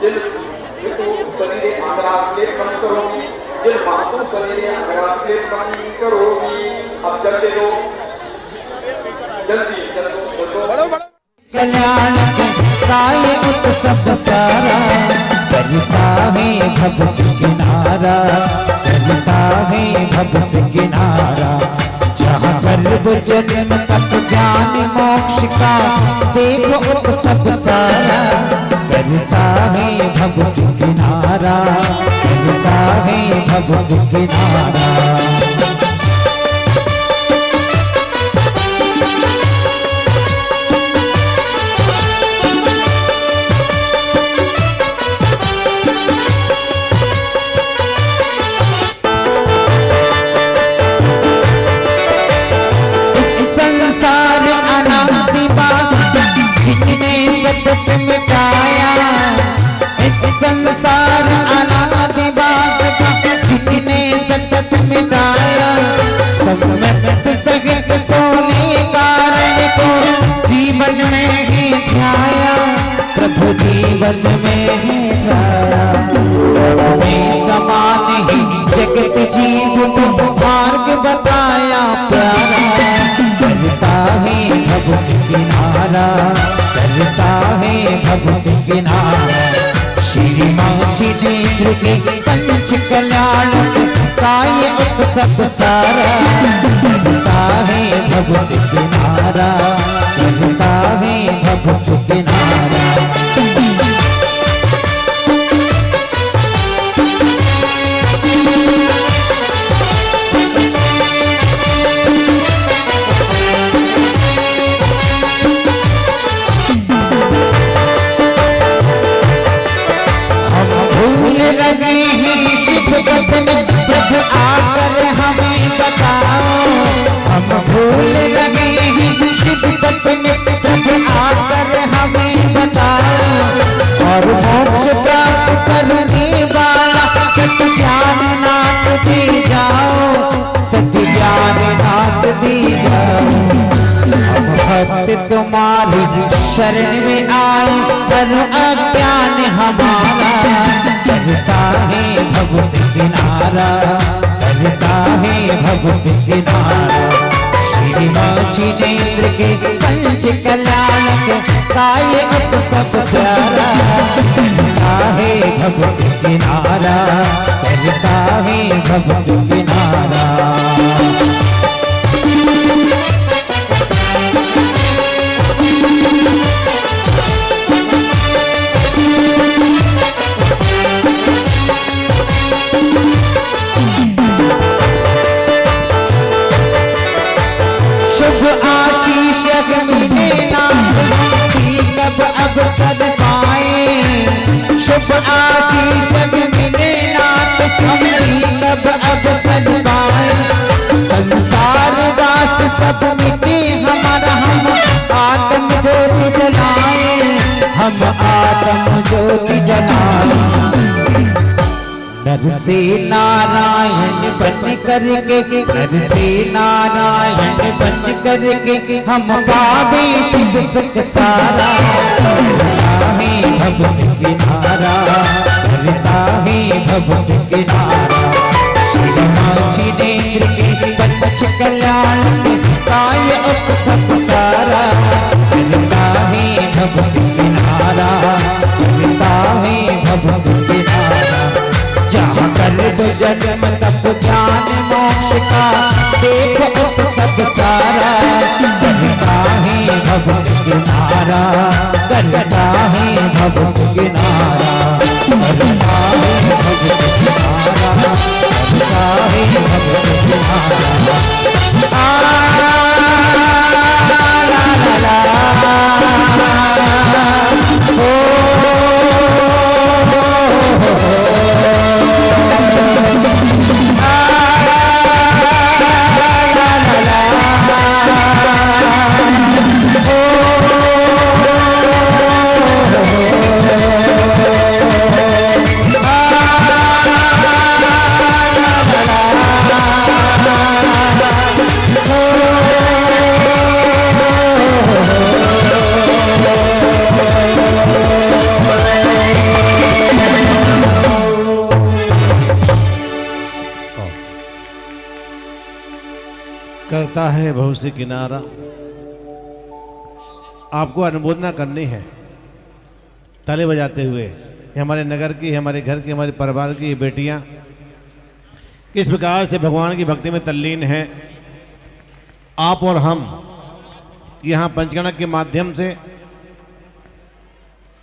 जिन शरीरे आग्राक्लेपन करोगी, जिन मातु शरीरे आग्राक्लेपन करोगी। अब जल्दी दो, जल्दी जल्दी कल्याण काय उत्सव सारा, करता है भव से किनारा, करता है भव से किनारा। जहाँ कल्ब जन्म तक ज्ञान मोक्ष का देखो उत्सव सारा, करता है भव से किनारा, करता है भव से किनारा। सतत मिटाया इस संसार अनादि बात का, जितने सतत मिटाया। सम्मत सहित सोने कारण को जीवन में ही ध्याया, प्रभु जीवन में ही ध्याया। में समान ही जगत जीव को मार्ग बताया प्यारा, करता है भव से किनारा, करता है भव से किनारा। श्री माची जिनेंद्र के पंच कल्याण काय उत्सव सारा, करता है भव से किनारा, करता है भव से किनारा। प्रभु आकर हमें बताओ, हम भूल लगे हैं शिव पत्नी, प्रभु आकर हमें बताओ। और मोक्ष प्राप्त करने वाला सत्य ज्ञान नाथ दी जाओ, सत्य ज्ञान नाथ दी जाओ। हम भक्त तुम्हारी शरण में आए, करो अज्ञान हमारा, करता है भव से किनारा, करता है भव से किनारा। श्री माची जिनेंद्र के पंच कल्याण काय उत्सव प्यारा, करता है भव से किनारा, करता है भव से किनारा। आशीष मिले नाथ कब अवसर पाए, शुभ आशीष मिले नाथ कब अवसर पाए। संसार दास सब मिटे हमारा, हम आत्म ज्योति जलाए, हम आत्म ज्योति जलाए। नर से नारायण बन करके, नर से नारायण बन करके हम पावे शिव सुख सारा, करता है भव से किनारा, करता है भव से किनारा। श्री माची जिनेंद्र के पंच कल्याण काय उत्सव सारा, करता है भव से किनारा, करता है भव से किनारा। जहाँ कल्ब जन्म तप ज्ञान मोक्ष का देखो उत्सव सारा, करता है भव से किनारा, करता है भव से किनारा, करता है भव से किनारा, करता है भव से किनारा। लगता है बहुत सी किनारा, आपको अनुमोदना करनी है ताली बजाते हुए। ये हमारे नगर की, हमारे घर की, हमारे परिवार की ये बेटियां किस प्रकार से भगवान की भक्ति में तल्लीन हैं। आप और हम यहाँ पंचगणक के माध्यम से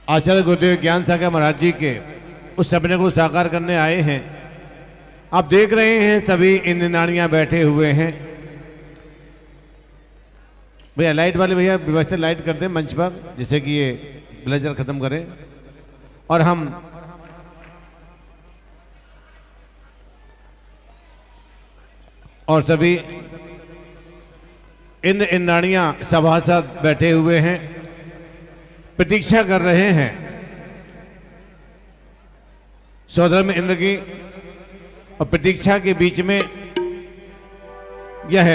आचार्य गुरुदेव ज्ञान सागर महाराज जी के उस सपने को साकार करने आए हैं। आप देख रहे हैं सभी इंद्रनाड़ियाँ बैठे हुए हैं। भैया लाइट वाले भैया व्यवस्थित लाइट कर दें मंच पर, जिससे कि ये ब्लेजर खत्म करें और हम और सभी इंद्राणियां सभासद बैठे हुए हैं, प्रतीक्षा कर रहे हैं सौधर्म में इंद्र की। और प्रतीक्षा के बीच में यह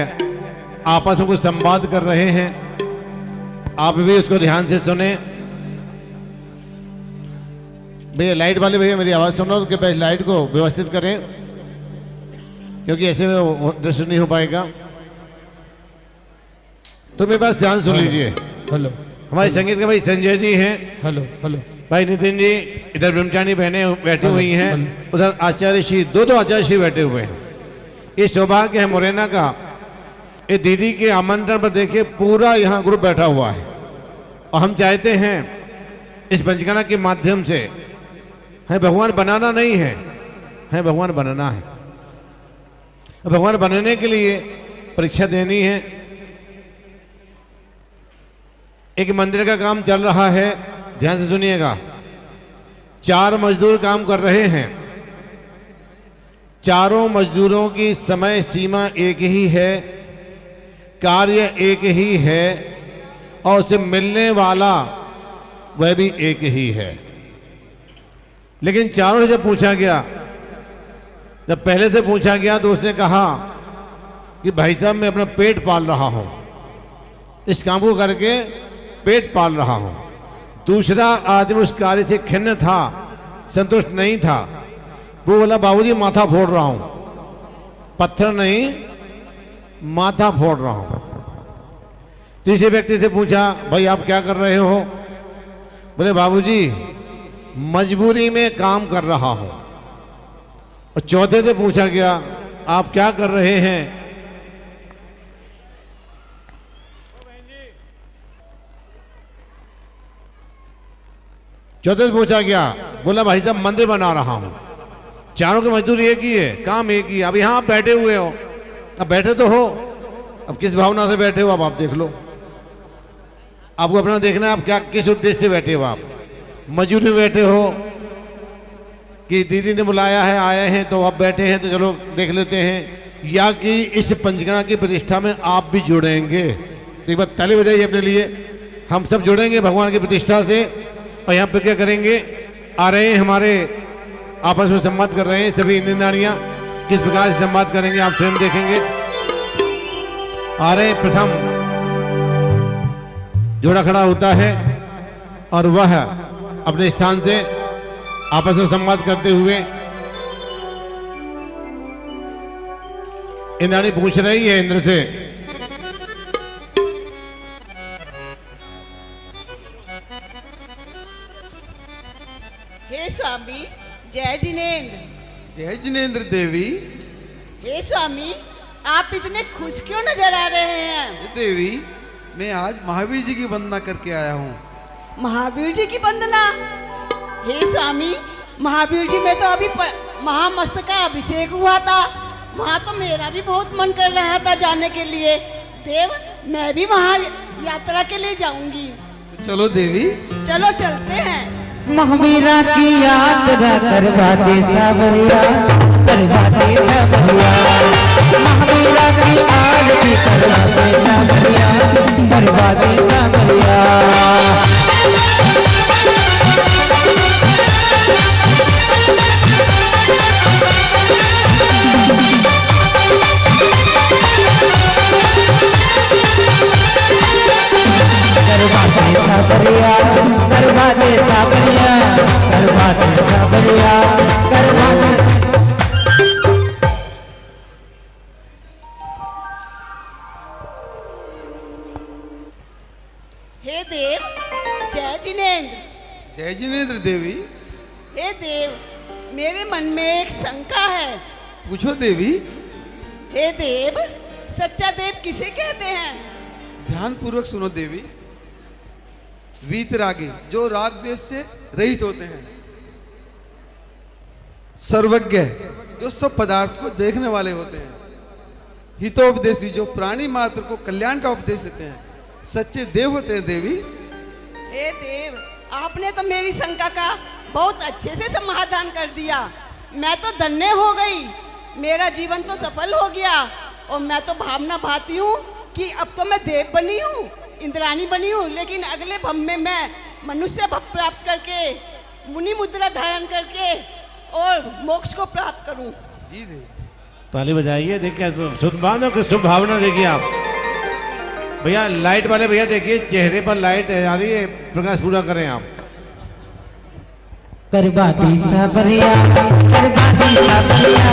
आपस में कुछ संवाद कर रहे हैं, आप भी उसको ध्यान से सुने। भैया लाइट वाले भैया मेरी आवाज सुनो, उनके पास लाइट को व्यवस्थित करें, क्योंकि ऐसे में वो दृश्य नहीं हो पाएगा। तो मेरे पास ध्यान सुन लीजिए। हेलो, हमारे संगीत के भाई संजय जी हैं, हेलो हेलो, भाई नितिन जी, इधर ब्रह्मचारी बहनें बैठी हुई हैं, उधर आचार्य श्री दो आचार्य श्री बैठे हुए हैं। इस सौभाग्य है मुरैना का, ये दीदी के आमंत्रण पर देखिए पूरा यहाँ ग्रुप बैठा हुआ है। और हम चाहते हैं इस पंचगणक के माध्यम से है भगवान बनाना नहीं है भगवान बनाना है। भगवान बनने के लिए परीक्षा देनी है। एक मंदिर का काम चल रहा है, ध्यान से सुनिएगा। 4 मजदूर काम कर रहे हैं, चारों मजदूरों की समय सीमा एक ही है, कार्य एक ही है और उसे मिलने वाला वह भी एक ही है। लेकिन चारों से जब पूछा गया, जब पहले से पूछा गया तो उसने कहा कि भाई साहब मैं अपना पेट पाल रहा हूं, इस काम को करके पेट पाल रहा हूं। दूसरा आदमी उस कार्य से खिन्न था, संतुष्ट नहीं था, वो बोला बाबूजी माथा फोड़ रहा हूं, पत्थर नहीं माथा फोड़ रहा हूं। तीसरे व्यक्ति से पूछा भाई आप क्या कर रहे हो, बोले बाबूजी मजबूरी में काम कर रहा हूं। और चौथे से पूछा गया आप क्या कर रहे हैं, चौथे से पूछा गया, बोला भाई साहब मंदिर बना रहा हूं। चारों की मजदूरी एक ही है, काम एक ही है। अब यहां आप बैठे हुए हो, अब बैठे तो हो, अब किस भावना से बैठे हो अब आप देख लो, आपको अपना देखना है आप क्या किस उद्देश्य से बैठे हो। आप मजदूरी में बैठे हो कि दीदी ने बुलाया है, आए हैं तो आप बैठे हैं तो चलो देख लेते हैं, या कि इस पंचगणक की प्रतिष्ठा में आप भी जुड़ेंगे। तो एक बार ताली बजाइए अपने लिए। हम सब जुड़ेंगे भगवान की प्रतिष्ठा से। और यहाँ पर क्या करेंगे, आ रहे हैं हमारे आपस में संवाद कर रहे हैं सभी इंद्रनाड़ियाँ, किस प्रकार से संवाद करेंगे आप स्वयं देखेंगे। आ रहे हैं, प्रथम जोड़ा खड़ा होता है और वह अपने स्थान से आपस में संवाद करते हुए इंद्राणी पूछ रही है इंद्र से, हे स्वामी जय जिनेन्द्र। जय जिनेन्द्र देवी। हे स्वामी आप इतने खुश क्यों नजर आ रहे हैं? देवी मैं आज महावीर जी की वंदना करके आया हूँ। महावीर जी की वंदना? हे स्वामी महावीर जी में तो अभी महामस्तक का अभिषेक हुआ था, वहाँ तो मेरा भी बहुत मन कर रहा था जाने के लिए। देव मैं भी वहाँ यात्रा के लिए जाऊंगी। तो चलो देवी, चलो चलते हैं। महावीरा की यात्रा करवा दे सावरिया, करवा दे सावरिया। महावीरा की आरती करवा दे सावरिया, करवा दे सावरिया। करवा दे सावरिया, करवा दे सावरिया, करवा दे सावरिया, करवा दे। जय जिनेन्द्र देवी। हे देव, मेरे मन में एक शंका है। पूछो देवी। हे देव, सच्चा देव किसे कहते हैं? ध्यान पूर्वक सुनो देवी। वीतरागी, जो राग द्वेष से रहित होते हैं। सर्वज्ञ, जो सब पदार्थ को देखने वाले होते हैं। हितोपदेशी, जो प्राणी मात्र को कल्याण का उपदेश देते हैं। सच्चे देव होते हैं देवी। हे देव, आपने तो मेरी शंका का बहुत अच्छे से समाधान कर दिया। मैं तो धन्य हो गई, मेरा जीवन तो सफल हो गया। और मैं तो भावना भाती हूँ कि अब तो मैं देव बनी हूँ, इंद्राणी बनी हूँ, लेकिन अगले भव में मैं मनुष्य भव प्राप्त करके, मुनि मुद्रा धारण करके और मोक्ष को प्राप्त करूँ। जी देवी। ताली बजाइए। देखिए शुभ भावना की शुभ भावना देखिए आप भैया। लाइट वाले भैया देखिए, चेहरे पर लाइट आ रही है, प्रकाश पूरा करें आप। करबाती साबरिया, करबाती साबरिया,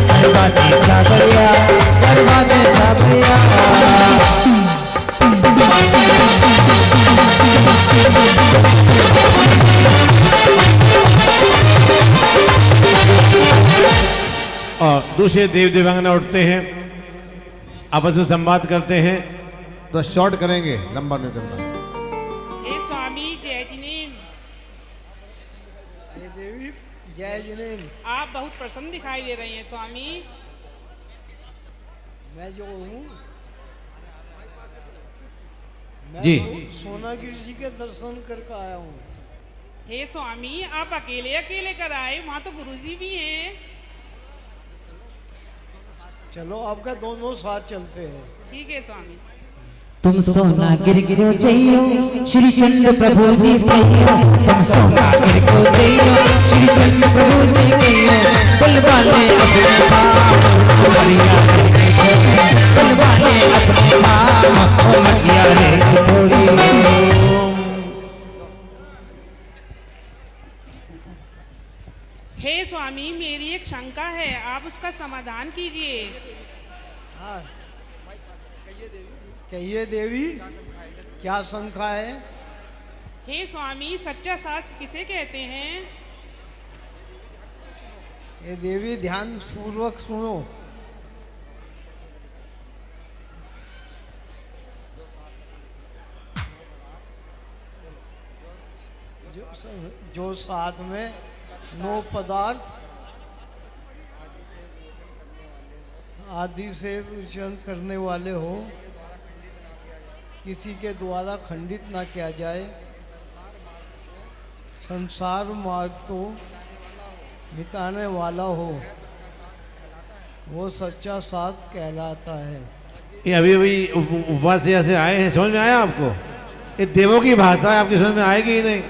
करबाती साबरिया, करबाती साबरिया। और दूसरे देव देवांगना उठते हैं, आपस में संवाद करते हैं। तो शॉर्ट करेंगे, लंबा नहीं करना। हे स्वामी जय जिनेन्द्र, देवी जय जिनेन्द्र। आप बहुत प्रसन्न दिखाई दे रही हैं स्वामी। मैं जो हूँ, मैं जी। सोनागिरी जी के दर्शन करके आया हूँ। हे स्वामी, आप अकेले अकेले कर आए, वहाँ तो गुरुजी भी हैं। चलो आपका दोनों साथ चलते हैं। ठीक है स्वामी। तुम सोना गिर गिरो जइयो श्री चंद्र प्रभु जी कहियो। तुम सोना गिर गिरो जइयो श्री चंद्र प्रभु जी कहियो। बुलवाले अपने नाम मरिया रे बुलवाले अपने नाम ओ मरिया रे थोड़ी। हे स्वामी, मेरी एक शंका है, आप उसका समाधान कीजिए। हाँ कहिए देवी, क्या शंका है? हे स्वामी, सच्चा शास्त्र किसे कहते हैं? ये देवी ध्यान पूर्वक सुनो। जो साथ में 9 पदार्थ आदि से विचरण करने वाले हो, किसी के द्वारा खंडित ना किया जाए, संसार मार्ग तो मिटाने वाला हो, वो सच्चा साथ कहलाता है। ये अभी अभी उपवास से ऐसे आए हैं, समझ में आया आपको? ये देवों की भाषा है, आपकी समझ में आएगी ही नहीं।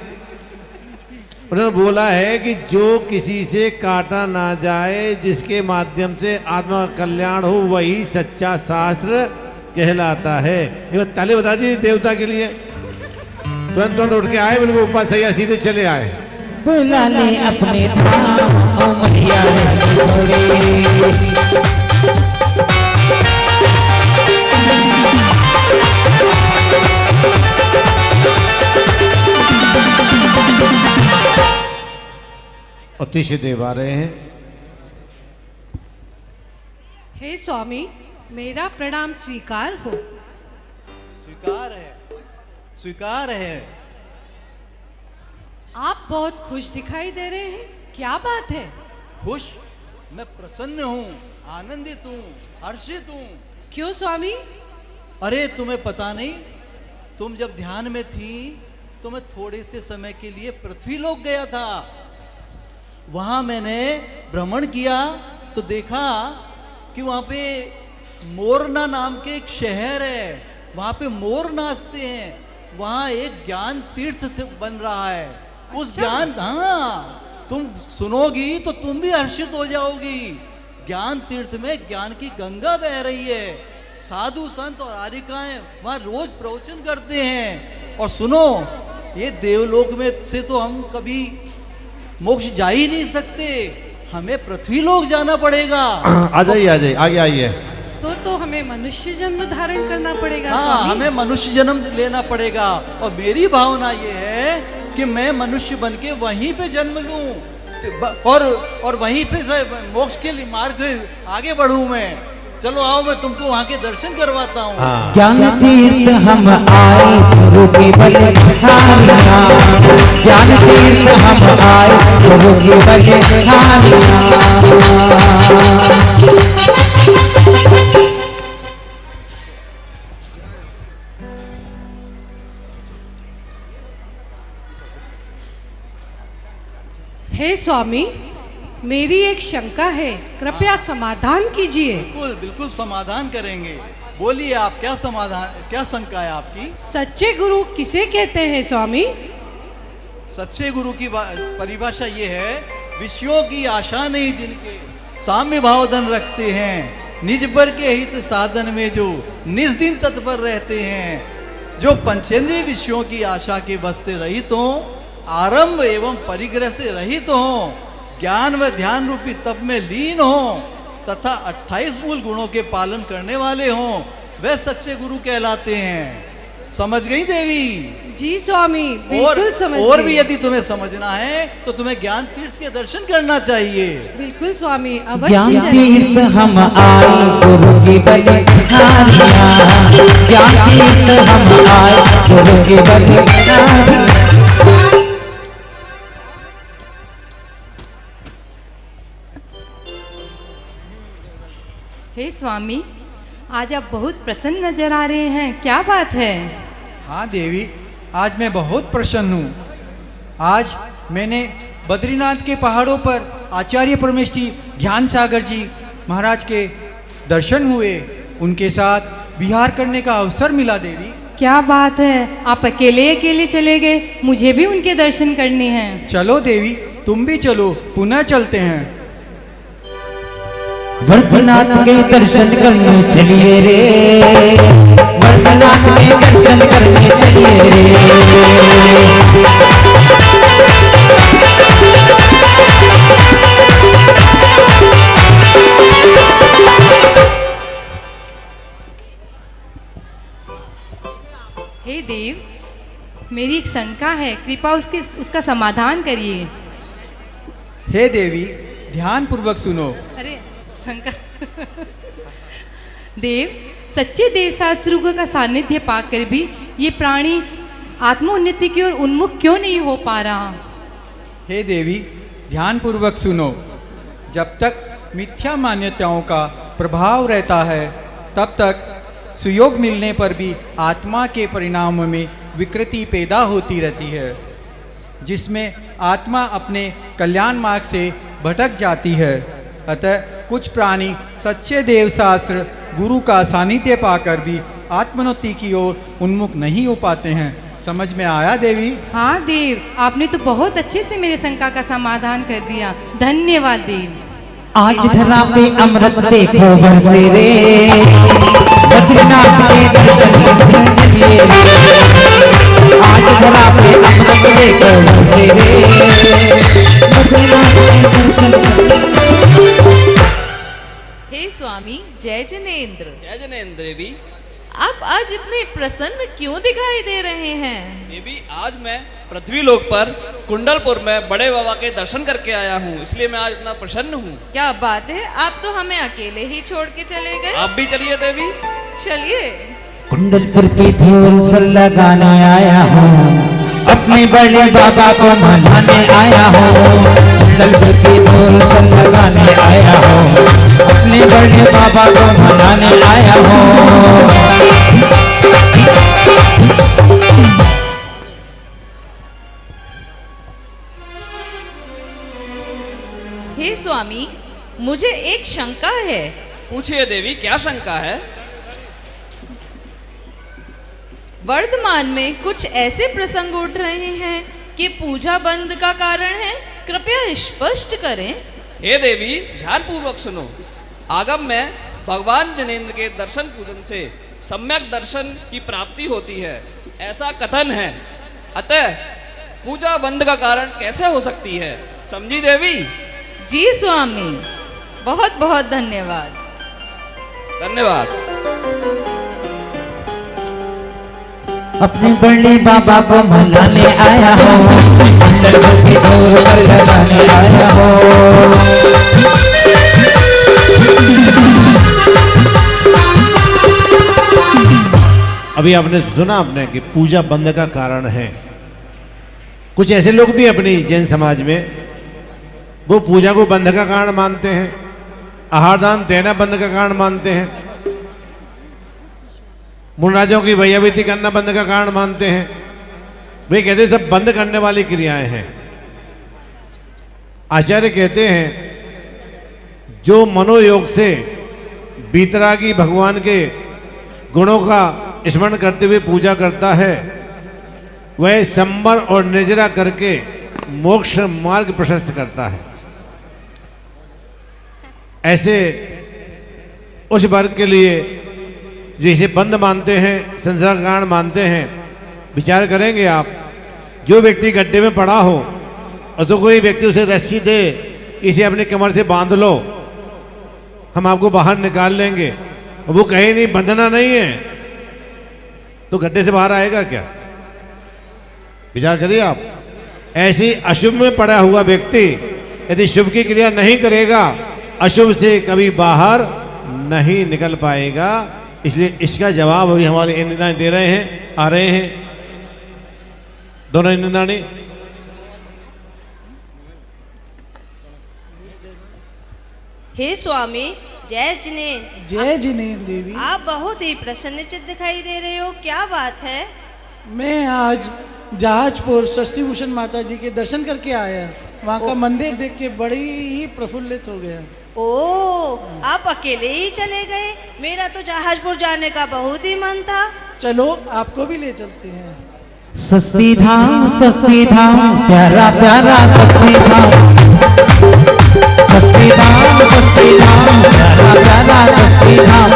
उन्होंने बोला है कि जो किसी से काटा ना जाए, जिसके माध्यम से आत्मा का कल्याण हो, वही सच्चा शास्त्र कहलाता है। ये ताली बता दी देवता के लिए। तुरंत उठ के आए, बिल्कुल ऊपर सही सीधे चले आए। बुला ले अपने धाम ओ मरिया रे थोड़ी। अतिशय देव आ रहे हैं। हे स्वामी, मेरा प्रणाम स्वीकार हो। स्वीकार है, स्वीकार है। आप बहुत खुश दिखाई दे रहे हैं, क्या बात है? खुश? मैं प्रसन्न हूँ, आनंदित हूँ, हर्षित हूँ। क्यों स्वामी? अरे तुम्हें पता नहीं, तुम जब ध्यान में थी तो मैं थोड़े से समय के लिए पृथ्वी लोक गया था। वहां मैंने भ्रमण किया तो देखा कि वहां पे मोरना नाम के एक शहर है, वहां पे मोर नाचते हैं। वहां एक ज्ञान तीर्थ बन रहा है। उस ज्ञान, हाँ, तुम सुनोगी तो तुम भी हर्षित हो जाओगी। ज्ञान तीर्थ में ज्ञान की गंगा बह रही है। साधु संत और आरिकाएं वहां रोज प्रवचन करते हैं। और सुनो, ये देवलोक में से तो हम कभी मोक्ष जा ही नहीं सकते, हमें पृथ्वी लोक जाना पड़ेगा। आ जाइए, आ जाइए, आगे आइए। तो हमें मनुष्य जन्म धारण करना पड़ेगा। हाँ, स्वामी? हमें मनुष्य जन्म लेना पड़ेगा। और मेरी भावना ये है कि मैं मनुष्य बन के वहीं पे जन्म लूं और वहीं पे से मोक्ष के लिए मार्ग आगे बढ़ूं मैं। चलो आओ, मैं तुमको वहां के दर्शन करवाता हूँ। ज्ञान तीर्थ हम आए गुरु की बलिहारियाँ, ज्ञान तीर्थ हम आए गुरु की बलिहारियाँ। हे स्वामी, मेरी एक शंका है, कृपया समाधान कीजिए। बिल्कुल बिल्कुल समाधान करेंगे। बोलिए आप, क्या समाधान, क्या शंका है आपकी? सच्चे गुरु किसे कहते हैं स्वामी? सच्चे गुरु की परिभाषा ये है, विषयों की आशा नहीं जिनके, साम्य भाव धन रखते हैं, निज बर के हित साधन में जो निज दिन तत्पर रहते हैं, जो पंचेंद्रिय विषयों की आशा के बस से रहित हों, आरंभ एवं परिग्रह से रहित हों, ज्ञान व ध्यान रूपी तप में लीन हों तथा 28 मूल गुणों के पालन करने वाले हों, वे सच्चे गुरु कहलाते हैं। समझ गई देवी? जी स्वामी, बिल्कुल समझ और गई। भी यदि तुम्हें समझना है तो तुम्हें ज्ञान तीर्थ के दर्शन करना चाहिए। बिल्कुल स्वामी, ज्ञान अवश्य तीर्थ हम आए गुरु की बलिहारियाँ, ज्ञान तीर्थ हम आए गुरु की बलिहारियाँ। हे स्वामी, आज आप बहुत प्रसन्न नजर आ रहे हैं, क्या बात है? हाँ देवी, आज मैं बहुत प्रसन्न हूँ। आज मैंने बद्रीनाथ के पहाड़ों पर आचार्य परमेष्ठी ज्ञान सागर जी महाराज के दर्शन हुए, उनके साथ विहार करने का अवसर मिला देवी। क्या बात है, आप अकेले अकेले चले गए, मुझे भी उनके दर्शन करने हैं। चलो देवी, तुम भी चलो, पुनः चलते हैं। वर्धनाथ के दर्शन करने चलिए रे, वर्धनाथ के दर्शन करने चलिए रे। हे देव, मेरी एक शंका है, कृपा उसका समाधान करिए। हे देवी, ध्यान पूर्वक सुनो। अरे शंका देव, सच्चे देव शास्त्रों का सानिध्य पाकर भी ये प्राणी आत्मोन्नति की ओर उन्मुख क्यों नहीं हो पा रहा? हे देवी, ध्यान पूर्वक सुनो। जब तक मिथ्या मान्यताओं का प्रभाव रहता है, तब तक सुयोग मिलने पर भी आत्मा के परिणाम में विकृति पैदा होती रहती है, जिसमें आत्मा अपने कल्याण मार्ग से भटक जाती है। अतः कुछ प्राणी सच्चे देव शास्त्र गुरु का सानिध्य पाकर भी आत्मोन्नति की ओर उन्मुख नहीं हो पाते हैं। समझ में आया देवी? हाँ देव, आपने तो बहुत अच्छे से मेरे शंका का समाधान कर दिया, धन्यवाद देव। आज धरा पे अमृत देखो बरसे रे, बद्रीनाथ के दर्शन चलिए रे। आज धरा पे अमृत देखो बरसे रे, बद्रीनाथ के दर्शन। हे स्वामी, जय जिनेन्द्र। जय जिनेन्द्र देवी। आप आज इतने प्रसन्न क्यों दिखाई दे रहे हैं? देवी, आज मैं पृथ्वी लोक पर कुंडलपुर में बड़े बाबा के दर्शन करके आया हूँ, इसलिए मैं आज इतना प्रसन्न हूँ। क्या बात है, आप तो हमें अकेले ही छोड़ के चले गए। आप भी चलिए देवी। चलिए। कुंडलपुर की धूल से लगाने आया हूँ, अपने बड़े बाबा को मनाने आया हूँ। कुंडलपुर की धूल से लगाने आया हूँ, अपने बड़े बाबा को मनाने आया हूँ। हे स्वामी, मुझे एक शंका है। पूछिए देवी, क्या शंका है? वर्तमान में कुछ ऐसे प्रसंग उठ रहे हैं कि पूजा बंद का कारण है, कृपया स्पष्ट करें। हे देवी, ध्यान पूर्वक सुनो। आगम में भगवान जिनेन्द्र के दर्शन पूजन से सम्यक दर्शन की प्राप्ति होती है, ऐसा कथन है। अतः पूजा बंद का कारण कैसे हो सकती है, समझी देवी? जी स्वामी, बहुत बहुत धन्यवाद। धन्यवाद। अपने बड़े बाबा को मनाने आया हो, मंडल की दूर पर लगाने आया हो। अभी आपने सुना आपने कि पूजा बंद का कारण है। कुछ ऐसे लोग भी अपनी जैन समाज में वो पूजा को बंद का कारण मानते हैं, आहार दान देना बंद का कारण मानते हैं, मुनराजों की भैयाबीती करना बंद का कारण मानते हैं। वे कहते हैं सब बंद करने वाली क्रियाएं हैं। आचार्य कहते हैं जो मनोयोग से बीतरागी भगवान के गुणों का स्मरण करते हुए पूजा करता है, वह संबर और निर्जरा करके मोक्ष मार्ग प्रशस्त करता है। ऐसे उस वर्ग के लिए जो इसे बंद मानते हैं, संसार का कारण मानते हैं, विचार करेंगे आप। जो व्यक्ति गड्ढे में पड़ा हो और तो कोई व्यक्ति उसे रस्सी दे, इसे अपने कमर से बांध लो, हम आपको बाहर निकाल लेंगे, और वो कहे नहीं बंधना नहीं है, तो गड्ढे से बाहर आएगा क्या? विचार करिए आप। ऐसी अशुभ में पड़ा हुआ व्यक्ति यदि शुभ की क्रिया नहीं करेगा, अशुभ से कभी बाहर नहीं निकल पाएगा। इसलिए इसका जवाब अभी हमारे इंद्राणी दे रहे हैं, आ रहे हैं दोनों इंद्राणी। हे स्वामी, जय जिनेन्द्र। जय जिनेन्द्र देवी। आप बहुत ही प्रसन्नचित्त दिखाई दे रहे हो, क्या बात है? मैं आज जहाजपुर षष्ठी भूषण माता जी के दर्शन करके आया। वहाँ का मंदिर देख के बड़ी ही प्रफुल्लित हो गया। ओ, आप अकेले ही चले गए? मेरा तो जहाजपुर जाने का बहुत ही मन था। चलो आपको भी ले चलते हैं। सस्ती धाम प्यारा प्यारा सस्ती धाम, सस्ती धाम प्यारा प्यारा सस्ती धाम,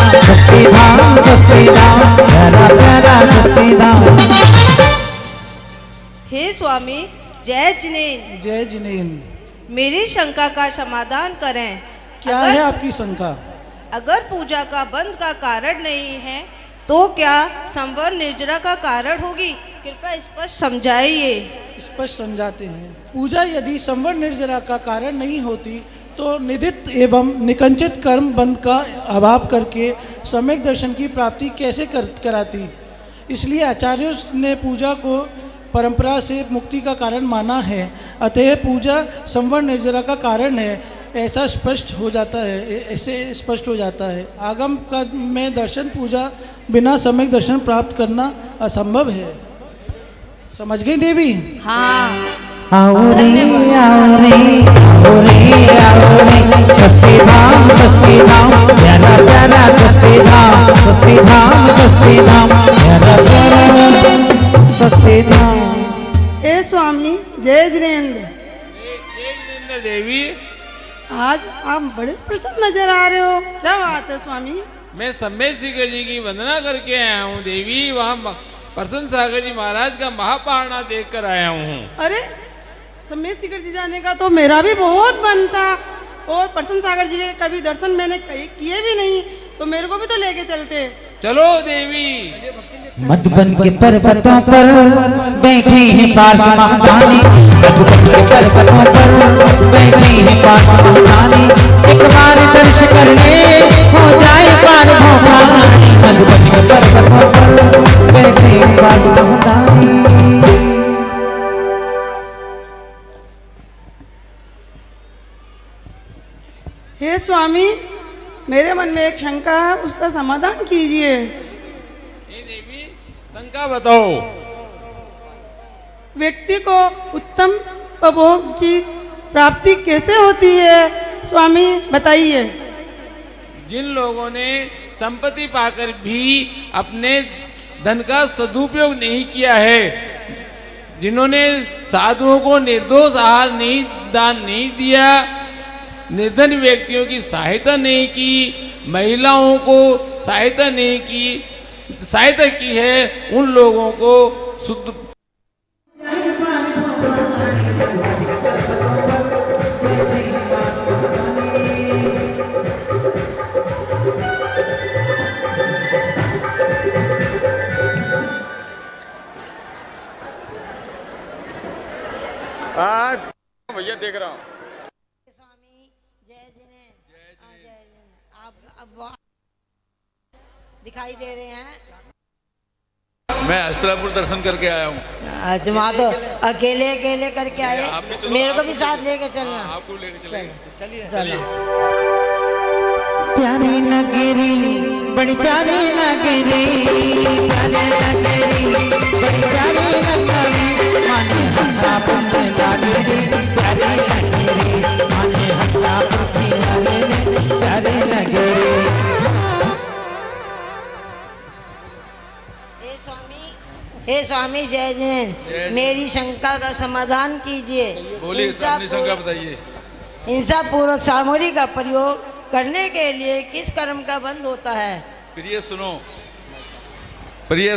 सस्ती धाम प्यारा प्यारा सस्ती धाम। हे स्वामी, जय जिनेन्द्र। जय जिनेन्द्र। मेरी शंका का समाधान करें। क्या है आपकी शंका? अगर पूजा का बंद का कारण नहीं है तो क्या संवर निर्जरा का कारण होगी? कृपया स्पष्ट समझाइए। स्पष्ट समझाते हैं। पूजा यदि संवर निर्जरा का कारण नहीं होती तो निदित एवं निकंचित कर्म बंद का अभाव करके सम्यक दर्शन की प्राप्ति कैसे कराती? इसलिए आचार्यों ने पूजा को परंपरा से मुक्ति का कारण माना है। अतः पूजा संवर निर्जरा का कारण है, ऐसा स्पष्ट हो जाता है, ऐसे स्पष्ट हो जाता है। आगम का में दर्शन पूजा बिना सम्यक दर्शन प्राप्त करना असंभव है। समझ गई देवी? हाँ। आओ रे सस्ती धाम प्यारा प्यारा सस्ती धाम प्यारा प्यारा सस्ती धाम। हे स्वामी, जय जिनेन्द्र। देवी, आज आप बड़े प्रसन्न नजर आ रहे हो, क्या बात है स्वामी? मैं सम्मेद शिखर जी की वंदना करके आया हूँ देवी। वहाँ प्रसन्न सागर जी महाराज का महापहाड़ा देख कर आया हूँ। अरे, सम्मेद शिखर जी जाने का तो मेरा भी बहुत मन था, और प्रसन्न सागर जी के कभी दर्शन मैंने किए भी नहीं, तो मेरे को भी तो लेके चलते। चलो देवी। मधुबन के पर्वतों पर बैठे हैं पार्श महादानी, मधुबन के पर्वतों पर बैठे हैं पार्श महादानी, एक बार दर्श कर ले हो जाए पार भोगानी। मधुबन के पर्वतों पर बैठे हैं पार्श महादानी। हे स्वामी, मेरे मन में एक शंका है, उसका समाधान कीजिए। देवी, शंका बताओ। व्यक्ति को उत्तम उपभोग की प्राप्ति कैसे होती है स्वामी, बताइए। जिन लोगों ने संपत्ति पाकर भी अपने धन का सदुपयोग नहीं किया है, जिन्होंने साधुओं को निर्दोष आहार नहीं दान नहीं दिया, निर्धन व्यक्तियों की सहायता नहीं की, महिलाओं को सहायता नहीं की, सहायता की है, उन लोगों को शुद्ध भैया देख रहा हूँ। स्वामी जय जिनेंद्र, आप दिखाई दे रहे हैं। मैं हस्तलापुर दर्शन करके आया हूँ। अच्छा, वहाँ तो अकेले अकेले करके आए, मेरे को भी साथ लेके चलना। आपको लेके चलेंगे, चलिए चलिए। प्यारी नगरी बड़ी प्यारी नगरी, प्यारी नगरी बड़ी प्यारी नगरी, माने हस्तापुर की नगरी, प्यारी नगरी, माने हस्तापुर की नगरी, प्यारी नगरी। हे स्वामी जय जिनेंद्र, मेरी शंका का समाधान कीजिए। बोलिए, अपनी शंका बताइए। हिंसा पूर्वक सामग्री का प्रयोग करने के लिए किस कर्म का बंध होता है? प्रिय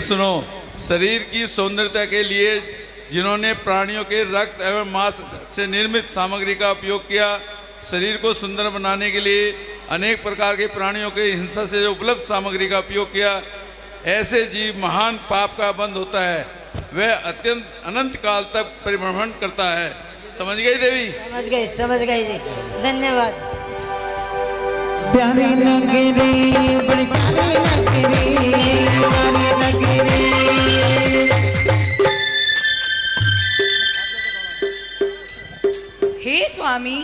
सुनो, शरीर की सौंदर्यता के लिए जिन्होंने प्राणियों के रक्त एवं मांस से निर्मित सामग्री का उपयोग किया, शरीर को सुंदर बनाने के लिए अनेक प्रकार के प्राणियों के हिंसा से उपलब्ध सामग्री का उपयोग किया, ऐसे जीव महान पाप का बंध होता है। वह अत्यंत अनंत काल तक परिभ्रमण करता है। समझ गई देवी? समझ गई जी, धन्यवाद। प्यारी नगरी बड़ी प्यारी नगरी, प्यारी नगरी। हे स्वामी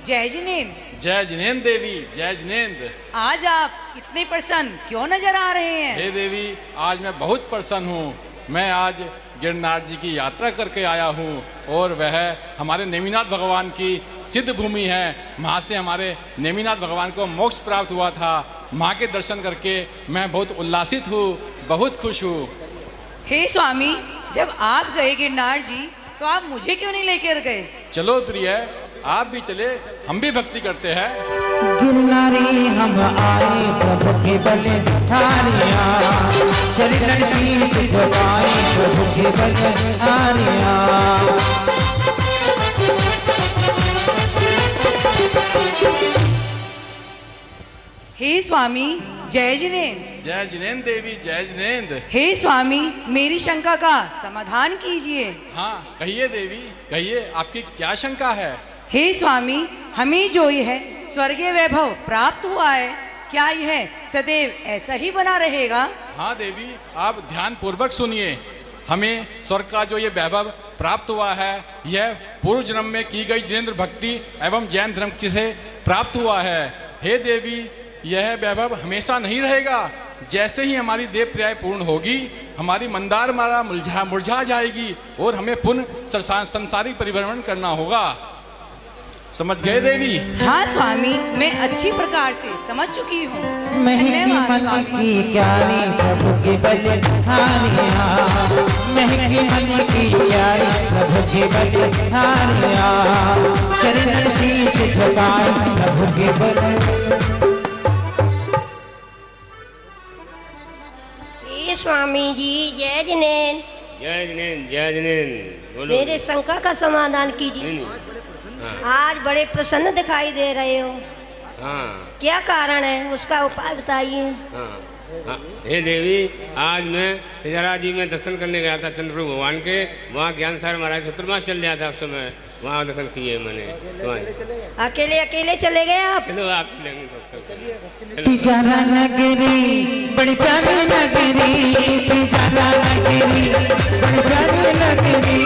जय जिनेंद्र। जय जिनेंद्र देवी, जय जिनेंद्र। आज आप इतने प्रसन्न क्यों नजर आ रहे हैं? हे देवी, आज मैं बहुत प्रसन्न हूँ। मैं आज गिरनार जी की यात्रा करके आया हूँ और वह हमारे नेमिनाथ भगवान की सिद्ध भूमि है। वहाँ से हमारे नेमिनाथ भगवान को मोक्ष प्राप्त हुआ था। माँ के दर्शन करके मैं बहुत उल्लासित हूँ, बहुत खुश हूँ। हे स्वामी, जब आप गए गिरनार जी तो आप मुझे क्यों नहीं लेकर गए? चलो प्रिय, आप भी चले, हम भी भक्ति करते हैं। गिरनारी हम आए प्रभु के बलिहारिया, चरण शीश झुकाए प्रभु के बलिहारिया। हे स्वामी जय जिनेंद्र। जय जिनेंद्र देवी, जय जिनेंद्र। हे स्वामी, मेरी शंका का समाधान कीजिए। हाँ कहिए देवी, कहिए, आपकी क्या शंका है? हे स्वामी, हमें जो यह स्वर्गीय वैभव प्राप्त हुआ है, क्या यह सदैव ऐसा ही बना रहेगा? हाँ देवी, आप ध्यान पूर्वक सुनिए। हमें स्वर्ग का जो ये वैभव प्राप्त हुआ है, यह पूर्व जन्म में की गई जिनेंद्र भक्ति एवं जैन धर्म से प्राप्त हुआ है। हे देवी, यह वैभव हमेशा नहीं रहेगा। जैसे ही हमारी देव प्रियाय पूर्ण होगी, हमारी मंदार माला मुरझा जाएगी और हमें पुनः संसारिक परिभ्रमण करना होगा। समझ गए देवी? हाँ स्वामी, मैं अच्छी प्रकार से समझ चुकी हूँ। महकी मन की प्यारी प्रभु के बलिहारिया, महकी मन की प्यारी प्रभु के बलिहारिया, चरण शीश झुकाए प्रभु के बलिहारिया। स्वामी जी जय जिनेंद्र। जय जिनेंद्र, जय जिनेंद्र। मेरे शंका का समाधान कीजिए। आज बड़े प्रसन्न दिखाई दे रहे हो। हाँ। क्या कारण है, उसका उपाय बताइए। हाँ। हे देवी, आज मैं तेजारा जी में दर्शन करने गया था चंद्रप्रभु भगवान के। वहाँ ज्ञान सागर महाराज चतुर्मास चल रहा था उस समय, वहाँ दर्शन किए मैंने। अकेले अकेले चले गए आप? चलो आप चलेंगे। तिजारा नगरी बड़ी प्यारी नगरी, तिजारा नगरी बड़ी प्यारी नगरी,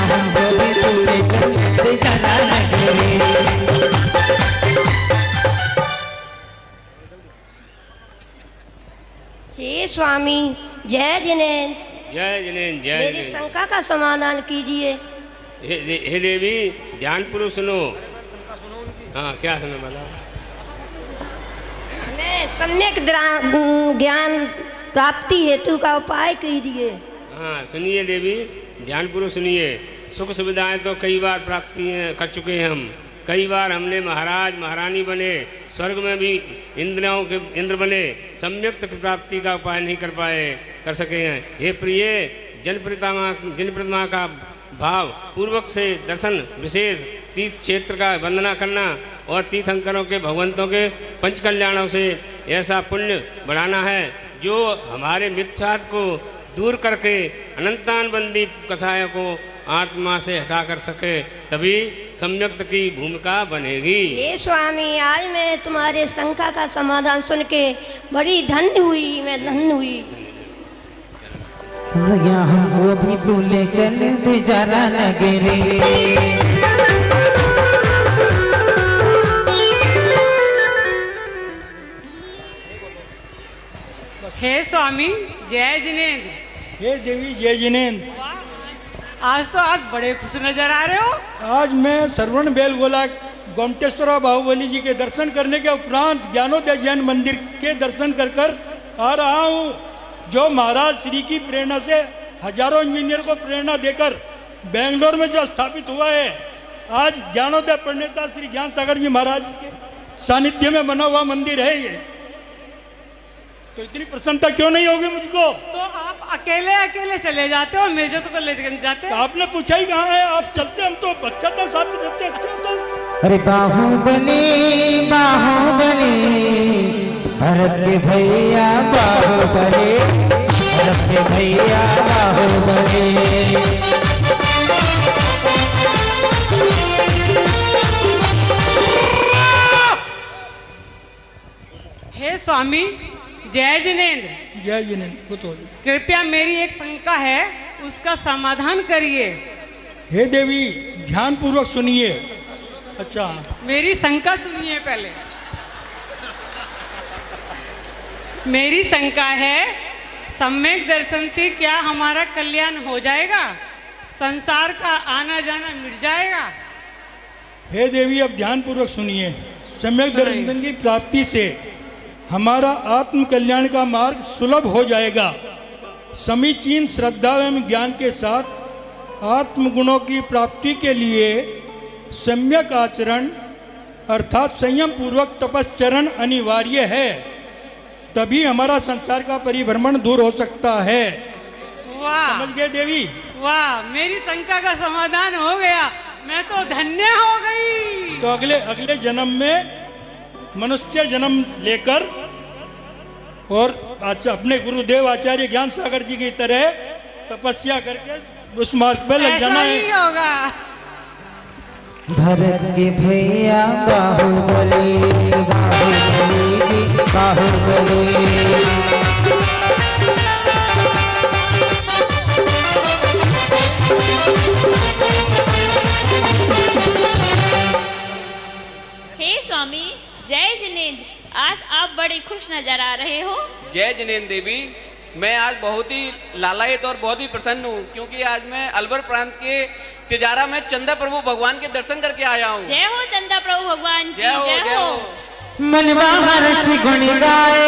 हम बोले तू तिजारा नगरी। हे स्वामी जय जिनेंद्र। जय जिनेंद्र, जय मेरी जिनेंद्र। शंका का समाधान कीजिए। हे देवी, ध्यान पूर्वक सुनो। हाँ, क्या सुनो बोला? मैं सम्यक ज्ञान प्राप्ति हेतु का उपाय कीजिए। हाँ सुनिए देवी, ध्यान पूर्वक सुनिए। सुख सुविधाएं तो कई बार प्राप्ति कर चुके हैं हम। कई बार हमने महाराज महारानी बने, स्वर्ग में भी इंद्र बने, सम्यक प्राप्ति का उपाय नहीं कर सके हैं। हे प्रिय, जनप्रतिमा का भाव पूर्वक से दर्शन, विशेष तीर्थ क्षेत्र का वंदना करना और तीर्थंकरों के भगवंतों के पंच कल्याणों से ऐसा पुण्य बढ़ाना है जो हमारे मिथ्यात्व को दूर करके अनंतानबंदी कथाओं को आत्मा से हटा कर सके। तभी सम्यक्त की भूमिका बनेगी। हे स्वामी, आज मैं तुम्हारे शंका का समाधान सुन के बड़ी धन्य हुई, मैं धन्य हुई। हमको भी तू ले चल दे जरा नगरे। हे स्वामी, जय जिनेन्द्र। हे देवी, जय जिनेन्द्र। आज तो आप बड़े खुश नजर आ रहे हो। आज मैं श्रवण बेलगोला गोमटेश्वरा बाहुबली जी के दर्शन करने के उपरांत ज्ञानोदय जैन मंदिर के दर्शन कर आ रहा हूँ, जो महाराज श्री की प्रेरणा से हजारों इंजीनियर को प्रेरणा देकर बेंगलोर में जो स्थापित हुआ है। आज ज्ञानोदय प्रणेता श्री ज्ञान सागर जी महाराज के सानिध्य में बना हुआ मंदिर है ये, तो इतनी प्रसन्नता क्यों नहीं होगी मुझको? तो आप अकेले अकेले चले जाते हो, मेजो तो ले जाते तो आपने पूछा ही कहाँ है, आप चलते, हम तो बच्चा था साथ देते। अच्छा होता। अरे बाहुबली बाहुबली भरत के भैया बाहुबली, भरत के भैया बाहुबली। हे स्वामी, जय जिनेन्द्र। जय जिनेन्द्र। कृपया मेरी एक शंका है, उसका समाधान करिए। हे देवी, ध्यान पूर्वक सुनिए। अच्छा, मेरी शंका सुनिए पहले। मेरी शंका है, सम्यक दर्शन से क्या हमारा कल्याण हो जाएगा? संसार का आना जाना मिट जाएगा? हे देवी, अब ध्यान पूर्वक सुनिए। सम्यक दर्शन की प्राप्ति से हमारा आत्म कल्याण का मार्ग सुलभ हो जाएगा। समीचीन श्रद्धा एवं ज्ञान के साथ आत्म गुणों की प्राप्ति के लिए सम्यक आचरण अर्थात संयम पूर्वक तपश्चरण अनिवार्य है, तभी हमारा संसार का परिभ्रमण दूर हो सकता है। वाह, समझ गए देवी? वाह, मेरी शंका का समाधान हो गया, मैं तो धन्य हो गई। तो अगले जन्म में मनुष्य जन्म लेकर और अपने गुरुदेव आचार्य ज्ञान सागर जी की तरह तपस्या करके उस मार्ग पर लग जाना है। ऐसा ही होगा। भरत के भैया बाहुबली, बाहुबली जी बाहुबली। हे स्वामी, जय जिनेन्द्र। आज आप बड़े खुश नजर आ रहे हो। जय जिनेन्द्र देवी, मैं आज बहुत ही लालायित और बहुत ही प्रसन्न हूँ, क्योंकि आज मैं अलवर प्रांत के तिजारा में चंदा प्रभु भगवान के दर्शन करके आया हूँ। जय हो चंदा प्रभु भगवान की, जय हो। मनवा हर्ष गुण गाए,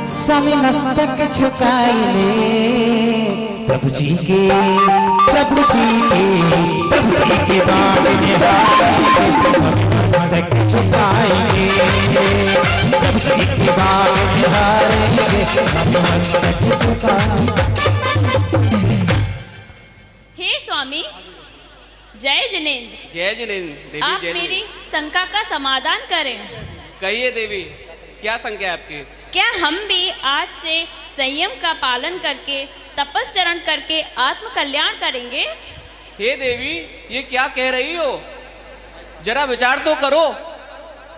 स्वामी मस्तक झुकाए प्रभु जी के, प्रभु जी के, प्रभु जी के बाण निहारे मस्तक झुकाएंगे, प्रभु जी के बाण निहारे मस्तक झुकाएंगे। हे स्वामी, जय जिनेन्द्र। जय जिनेन्द्र देवी। आप जय मेरी शंका का समाधान करें। कहिए देवी, क्या शंका है आपकी? क्या हम भी आज से संयम का पालन करके तपस्चरण करके आत्म कल्याण करेंगे? हे देवी, ये क्या कह रही हो? जरा विचार तो करो,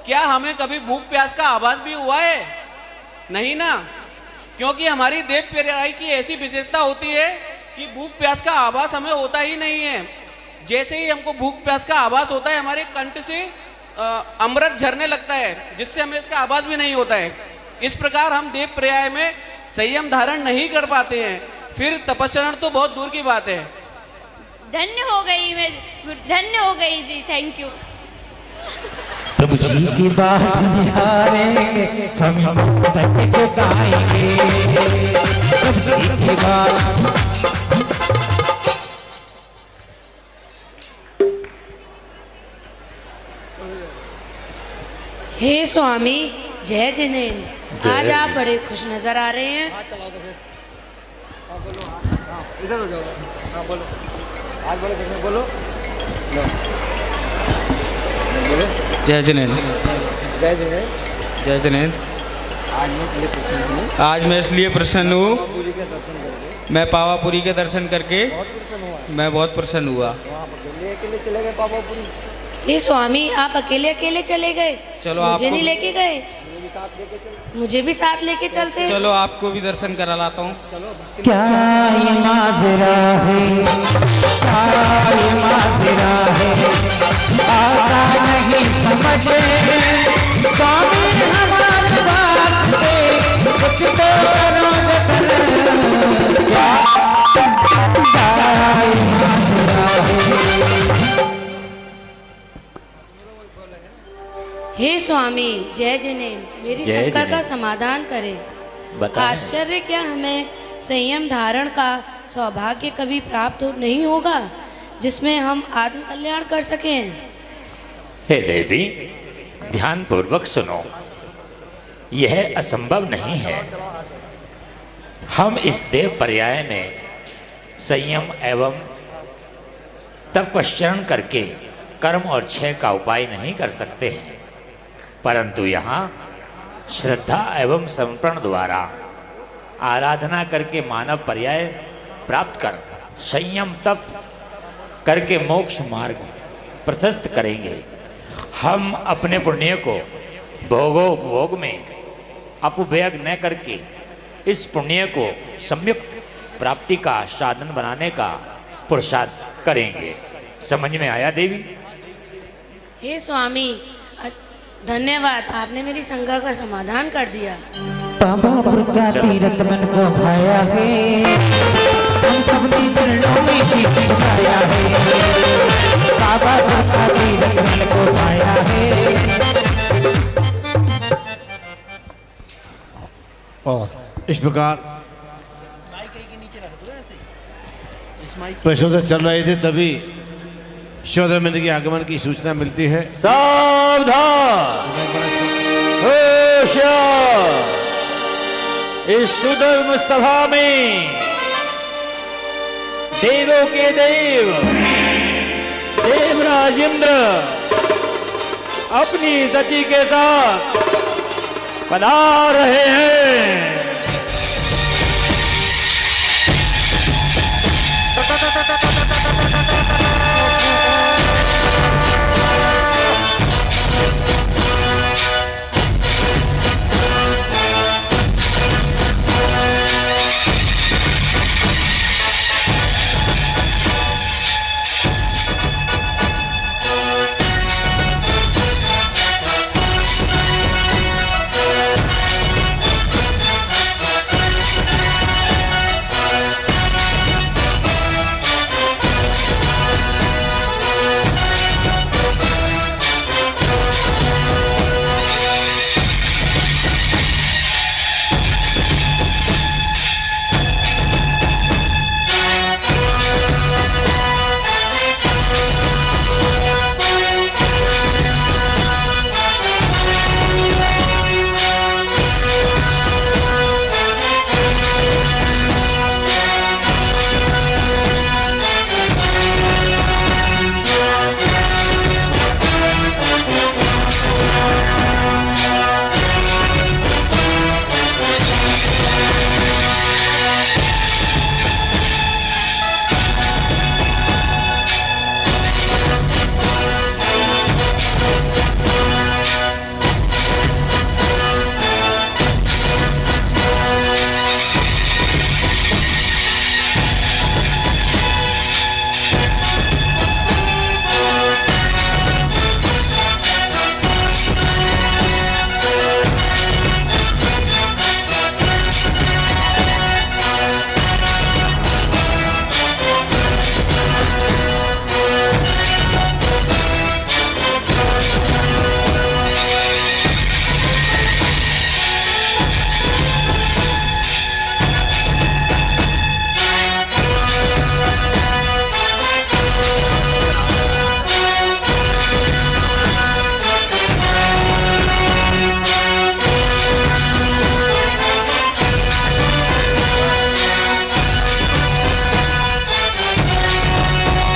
क्या हमें कभी भूख प्यास का आभास भी हुआ है? नहीं ना, क्योंकि हमारी देव प्याराई की ऐसी विशेषता होती है कि भूख प्यास का आभास हमें होता ही नहीं है। जैसे ही हमको भूख प्यास का आभास होता है, हमारे कंठ से अमृत झरने लगता है, जिससे हमें इसका आभास भी नहीं होता है। इस प्रकार हम देव पर्याय में संयम धारण नहीं कर पाते हैं, फिर तपस्चरण तो बहुत दूर की बात है। धन्य हो गई मैं, धन्य हो गई जी, थैंक यू। प्रभु जी की बात निहारेंगे, स्वामी मस्तक झुकाएंगे, प्रभु जी की बात। हे स्वामी, जय जिनेन्द्र। आज आप बड़े खुश नजर आ रहे हैं। इधर हो जाओ। हाँ बोलो, आज बोलो, किसने बोलो? बोलो। जय जिनेन्द्र। जय जिनेन्द्र। जय जिनेन्द्र। आज मैं इसलिए प्रसन्न हूँ। आज मैं इसलिए प्रसन्न हूँ मैं पावापुरी के दर्शन करके मैं बहुत प्रसन्न हुआ। अकेले चले गए पावापुरी? हे स्वामी, आप अकेले अकेले चले गए? चलो मुझे आपको नहीं लेके गए? मुझे भी साथ लेके चलते। चलो आपको भी दर्शन करा लाता हूँ। क्या ये माजरा है, क्या ये माजरा है, आता नहीं समझ स्वामी हमारे वास्ते कुछ तो करो जतन। क्या ये माजरा है। हे स्वामी, जय जिनेन्द्र, मेरी जय शंका का जिनेन्द्र। समाधान करें। बताएं। आश्चर्य, क्या हमें संयम धारण का सौभाग्य कभी प्राप्त नहीं होगा जिसमें हम आत्म कल्याण कर सकें? हे देवी, ध्यान पूर्वक सुनो, यह असंभव नहीं है। हम इस देव पर्याय में संयम एवं तपश्चरण करके कर्म और क्षय का उपाय नहीं कर सकते हैं, परंतु यहाँ श्रद्धा एवं समर्पण द्वारा आराधना करके मानव पर्याय प्राप्त कर संयम तप करके मोक्ष मार्ग प्रशस्त करेंगे। हम अपने पुण्य को भोगोपभोग में अपव्यय न करके इस पुण्य को संयुक्त प्राप्ति का साधन बनाने का पुरुषार्थ करेंगे। समझ में आया देवी? हे स्वामी, धन्यवाद, आपने मेरी शंका का समाधान कर दिया। पावापुर का तीरथ मन को भाया है, हम सबने चरणों में शीश झुकाया है। पावापुर का तीरथ मन को भाया है। और इस प्रकार प्रश्नोत्तर चल रहे थे, तभी शौर्यमिंद के आगमन की सूचना मिलती है। सावधान, होशियार, इस सुधर्म सभा में देवों के देव देवराज इंद्र अपनी सची के साथ पधार रहे हैं।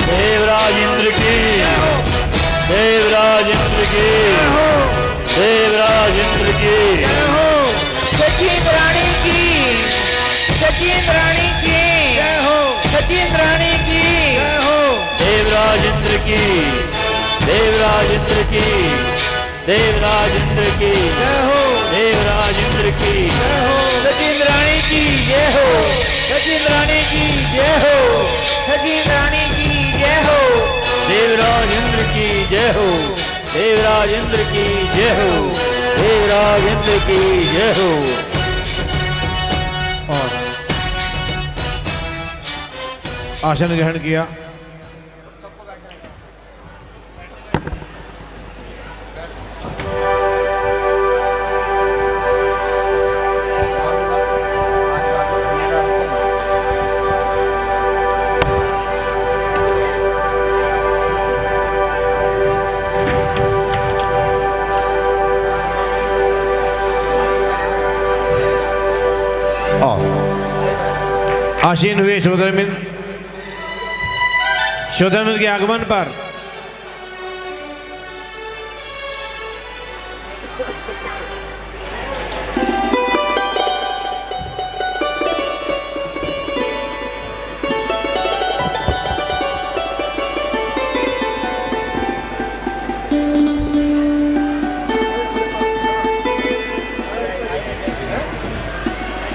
देवराज इंद्र की, देवराज इंद्र की, सचिन रानी की, सचिन रानी की। देवराज इंद्र की, देवराज इंद्र की जय हो, देवराज इंद्र की जय हो, सचिंद्राणी की जय हो, सचिंद्राणी की जय हो, सचिंद्राणी की जय हो, देवराज इंद्र की जय हो, देवराज इंद्र की जय हो, देवराज इंद्र की जय हो। और आसन ग्रहण किया। आसीन हुए शोधमिंद। शोधमिंद के आगमन पर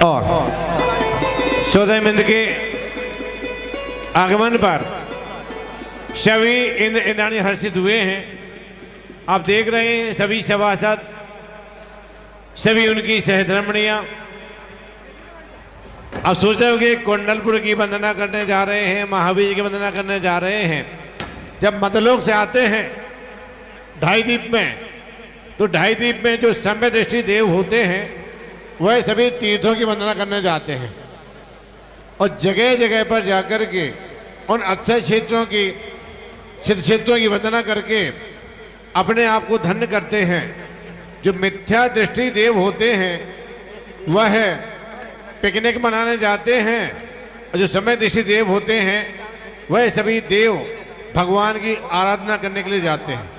और शोधमिंद के आगमन पर सभी इंद्राणी हर्षित हुए हैं। आप देख रहे हैं सभी सभासद, सभी उनकी सहधर्मणियां। आप सोच रहे होंगे कुंडलपुर की वंदना करने जा रहे हैं, महावीर जी की वंदना करने जा रहे हैं। जब मध्यलोक से आते हैं ढाई द्वीप में, तो ढाई द्वीप में जो सम्य दृष्टि देव होते हैं वह सभी तीर्थों की वंदना करने जाते हैं और जगह जगह पर जाकर के उन अक्षय क्षेत्रों की सिद्ध क्षेत्रों की वंदना करके अपने आप को धन्य करते हैं। जो मिथ्या दृष्टि देव होते हैं वह पिकनिक मनाने जाते हैं और जो समय दृष्टि देव होते हैं वह सभी देव भगवान की आराधना करने के लिए जाते हैं।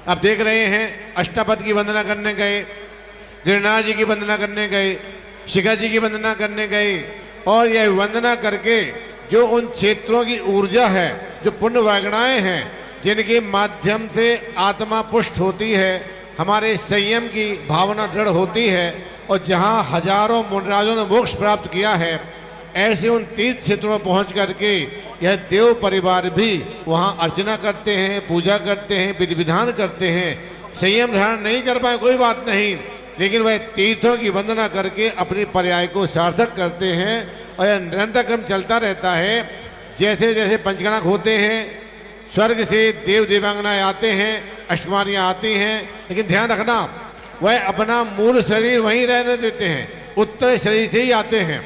आप देख रहे हैं अष्टापद की वंदना करने गए, गिरनार जी की वंदना करने गए, शिखा जी की वंदना करने गए और यह वंदना करके जो उन क्षेत्रों की ऊर्जा है, जो पुण्य वागणाएं हैं जिनके माध्यम से आत्मा पुष्ट होती है, हमारे संयम की भावना दृढ़ होती है और जहां हजारों मुनिराजों ने मोक्ष प्राप्त किया है, ऐसे उन तीर्थ क्षेत्रों में पहुंच करके यह देव परिवार भी वहां अर्चना करते हैं, पूजा करते हैं, विधि विधान करते हैं। संयम धारण नहीं कर पाए कोई बात नहीं, लेकिन वह तीर्थों की वंदना करके अपने पर्याय को सार्थक करते हैं और यह निरंतर क्रम चलता रहता है। जैसे जैसे पंचगणक होते हैं, स्वर्ग से देव देवांगनाएं आते हैं, अष्टकुमारियां आती हैं, लेकिन ध्यान रखना वह अपना मूल शरीर वहीं रहने देते हैं, उत्तर शरीर से ही आते हैं।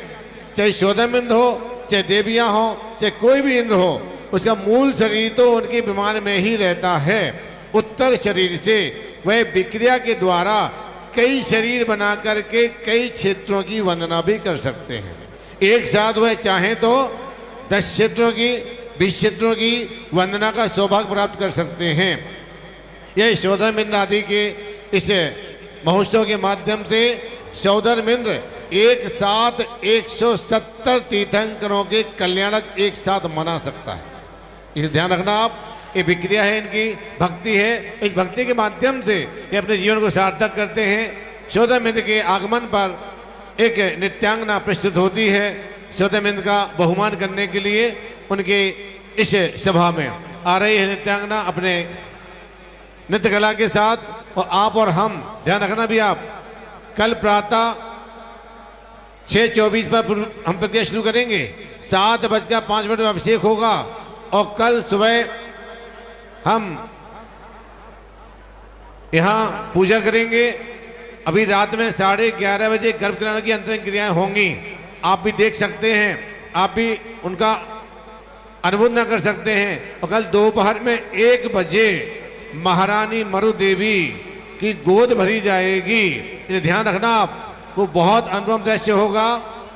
चाहे शोधम इंद्र हो, चाहे देवियां हो, चाहे कोई भी इंद्र हो, उसका मूल शरीर तो उनके विमान में ही रहता है। उत्तर शरीर से वह विक्रिया के द्वारा कई शरीर बना करके कई क्षेत्रों की वंदना भी कर सकते हैं। एक साथ वह चाहें तो 10 क्षेत्रों की, 20 क्षेत्रों की वंदना का सौभाग्य प्राप्त कर सकते हैं। यह शोधमिंद्र आदि के इस महोत्सव के माध्यम से शोधमिंद्र एक साथ 170 तीर्थंकरों के कल्याणक एक साथ मना सकता है। इसे ध्यान रखना आप, ये विक्रिया है, इनकी भक्ति है। इस भक्ति के माध्यम से ये अपने जीवन को सार्थक करते हैं। शोधमिंद्र के आगमन पर एक नित्यांगना प्रस्तुत होती है। शोधमिंद्र का बहुमान करने के लिए उनके इस सभा में आ रही है नित्यांगना अपने नृत्य कला के साथ। और आप और हम ध्यान रखना भी आप, कल प्रातः 6:24 पर हम प्रक्रिया शुरू करेंगे, 7:05 में अभिषेक होगा और कल सुबह हम यहाँ पूजा करेंगे। अभी रात में 11:30 बजे गर्भकरण की अंतरिम क्रियाएं होंगी, आप भी देख सकते हैं, आप भी उनका अनुमोदन कर सकते हैं। और कल दोपहर में 1 बजे महारानी मरु देवी की गोद भरी जाएगी, इसे ध्यान रखना आप, वो बहुत अनुपम दृश्य होगा।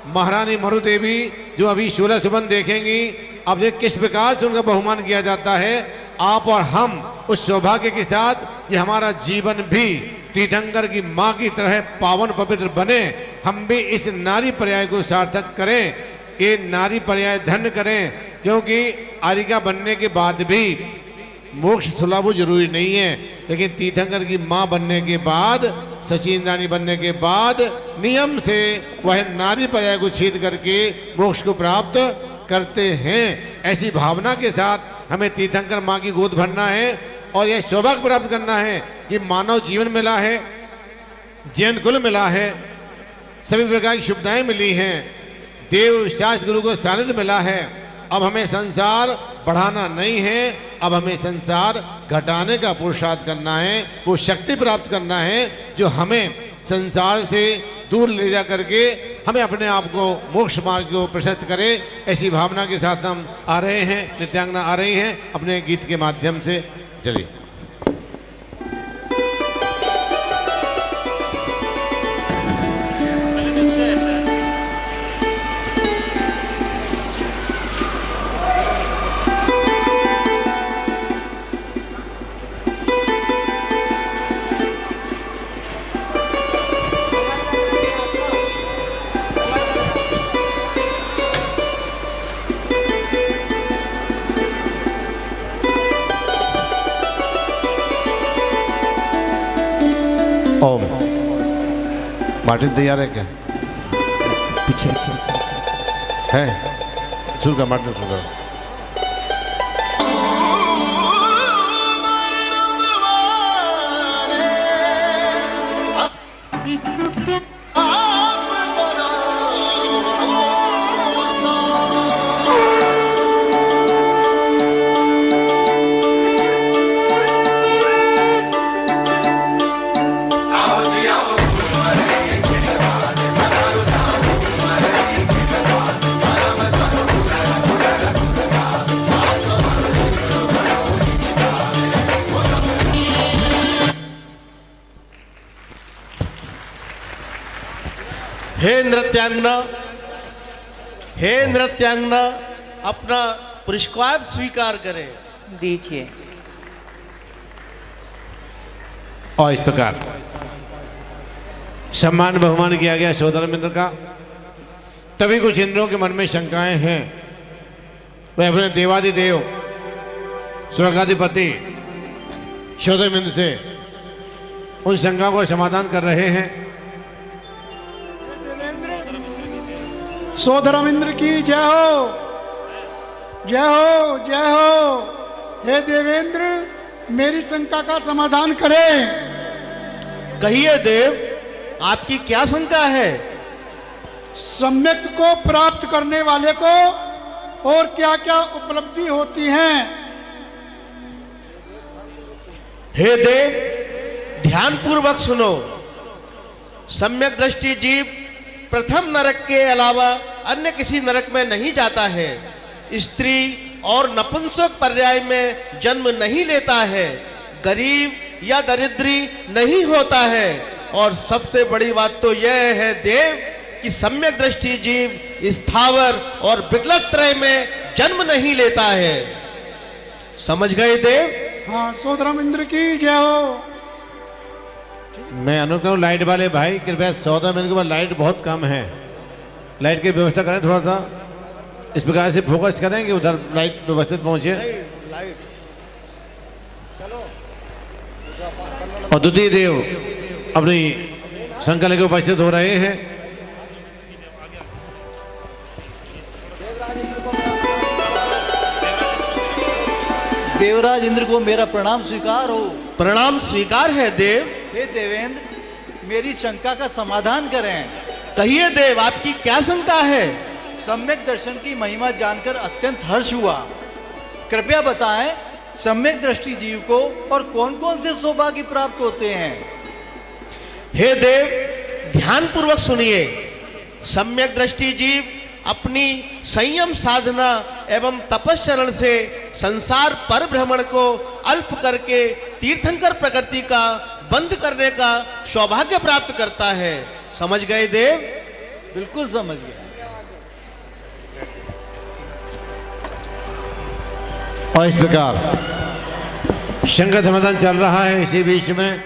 महारानी मरु देवी जो अभी 16 सुबह देखेंगी, अब ये किस प्रकार से उनका बहुमान किया जाता है। आप और हम उस सौभाग्य के साथ ये हमारा जीवन भी तीर्थंकर की माँ की तरह पावन पवित्र बने। हम भी इस नारी पर्याय को सार्थक करें, ये नारी पर्याय धन्य करें, क्योंकि आरिका बनने के बाद भी मोक्ष सुलभ हो जरूरी नहीं है, लेकिन तीर्थंकर की माँ बनने के बाद, सचिन रानी बनने के बाद नियम से वह नारी पर्याय को छेद करके मोक्ष को प्राप्त करते हैं। ऐसी भावना के साथ हमें तीर्थंकर माँ की गोद भरना है और यह सौभाग्य प्राप्त करना है कि मानव जीवन मिला है, जैन कुल मिला है, सभी प्रकार की सुविधाएं मिली हैं, देव शास्त्र गुरु को सानिध्य मिला है। अब हमें संसार बढ़ाना नहीं है, अब हमें संसार घटाने का पुरुषार्थ करना है, वो शक्ति प्राप्त करना है जो हमें संसार से दूर ले जा करके हमें अपने आप को मोक्ष मार्ग को प्रशस्त करे। ऐसी भावना के साथ हम आ रहे हैं, नित्यांगना आ रही हैं अपने गीत के माध्यम से। चलिए। ओम। मार्टिन तैयार है क्या? पीछे है। शुरू कर मार्टिन, शुरू कर। हे नृत्यांगना, अपना पुरस्कार स्वीकार करें। दीजिए। और इस प्रकार सम्मान बहुमान किया गया सौदर इंद्र का। तभी कुछ इंद्रों के मन में शंकाएं हैं, वे अपने देवादिदेव स्वर्गाधिपति सौदर इंद्र से उन शंका को समाधान कर रहे हैं। सौधर्म इंद्र की जय हो, जय हो, जय हो। हे देवेंद्र, मेरी शंका का समाधान करें। कहिए देव, आपकी क्या शंका है? सम्यक को प्राप्त करने वाले को और क्या क्या उपलब्धि होती हैं? हे देव, ध्यान पूर्वक सुनो। सम्यक दृष्टि जीव प्रथम नरक के अलावा अन्य किसी नरक में नहीं जाता है, स्त्री और नपुंसक पर्याय में जन्म नहीं लेता है, गरीब या दरिद्री नहीं होता है, और सबसे बड़ी बात तो यह है देव कि सम्यक दृष्टि जीव स्थावर और विकलक त्रय में जन्म नहीं लेता है। समझ गए देव? हाँ, सौधर्म इंद्र की जय हो। मैं अनुरोध हूँ लाइट वाले भाई, कृपया 14 मिनट के बाद लाइट बहुत कम है, लाइट की व्यवस्था करें, थोड़ा सा इस प्रकार से फोकस करें कि उधर लाइट व्यवस्थित पहुंचे। और द्वितीय देव अपनी शंका लेकर उपस्थित हो रहे हैं। देवराज इंद्र को मेरा प्रणाम स्वीकार हो। प्रणाम स्वीकार है देव। हे देवेंद्र, मेरी शंका का समाधान करें। कहिए देव, आपकी क्या शंका है? सम्यक दर्शन की महिमा जानकर अत्यंत हर्ष हुआ। कृपया बताएं, सम्यक दृष्टि जीव को और कौन कौन से सौभाग्य प्राप्त होते हैं? हे देव, ध्यान पूर्वक सुनिए। सम्यक दृष्टि जीव अपनी संयम साधना एवं तपश्चरण से संसार पर भ्रमण को अल्प करके तीर्थंकर प्रकृति का बंद करने का सौभाग्य प्राप्त करता है। समझ गए देव? बिल्कुल समझ गए। और इस प्रकार शंकर समाधान चल रहा है। इसी बीच में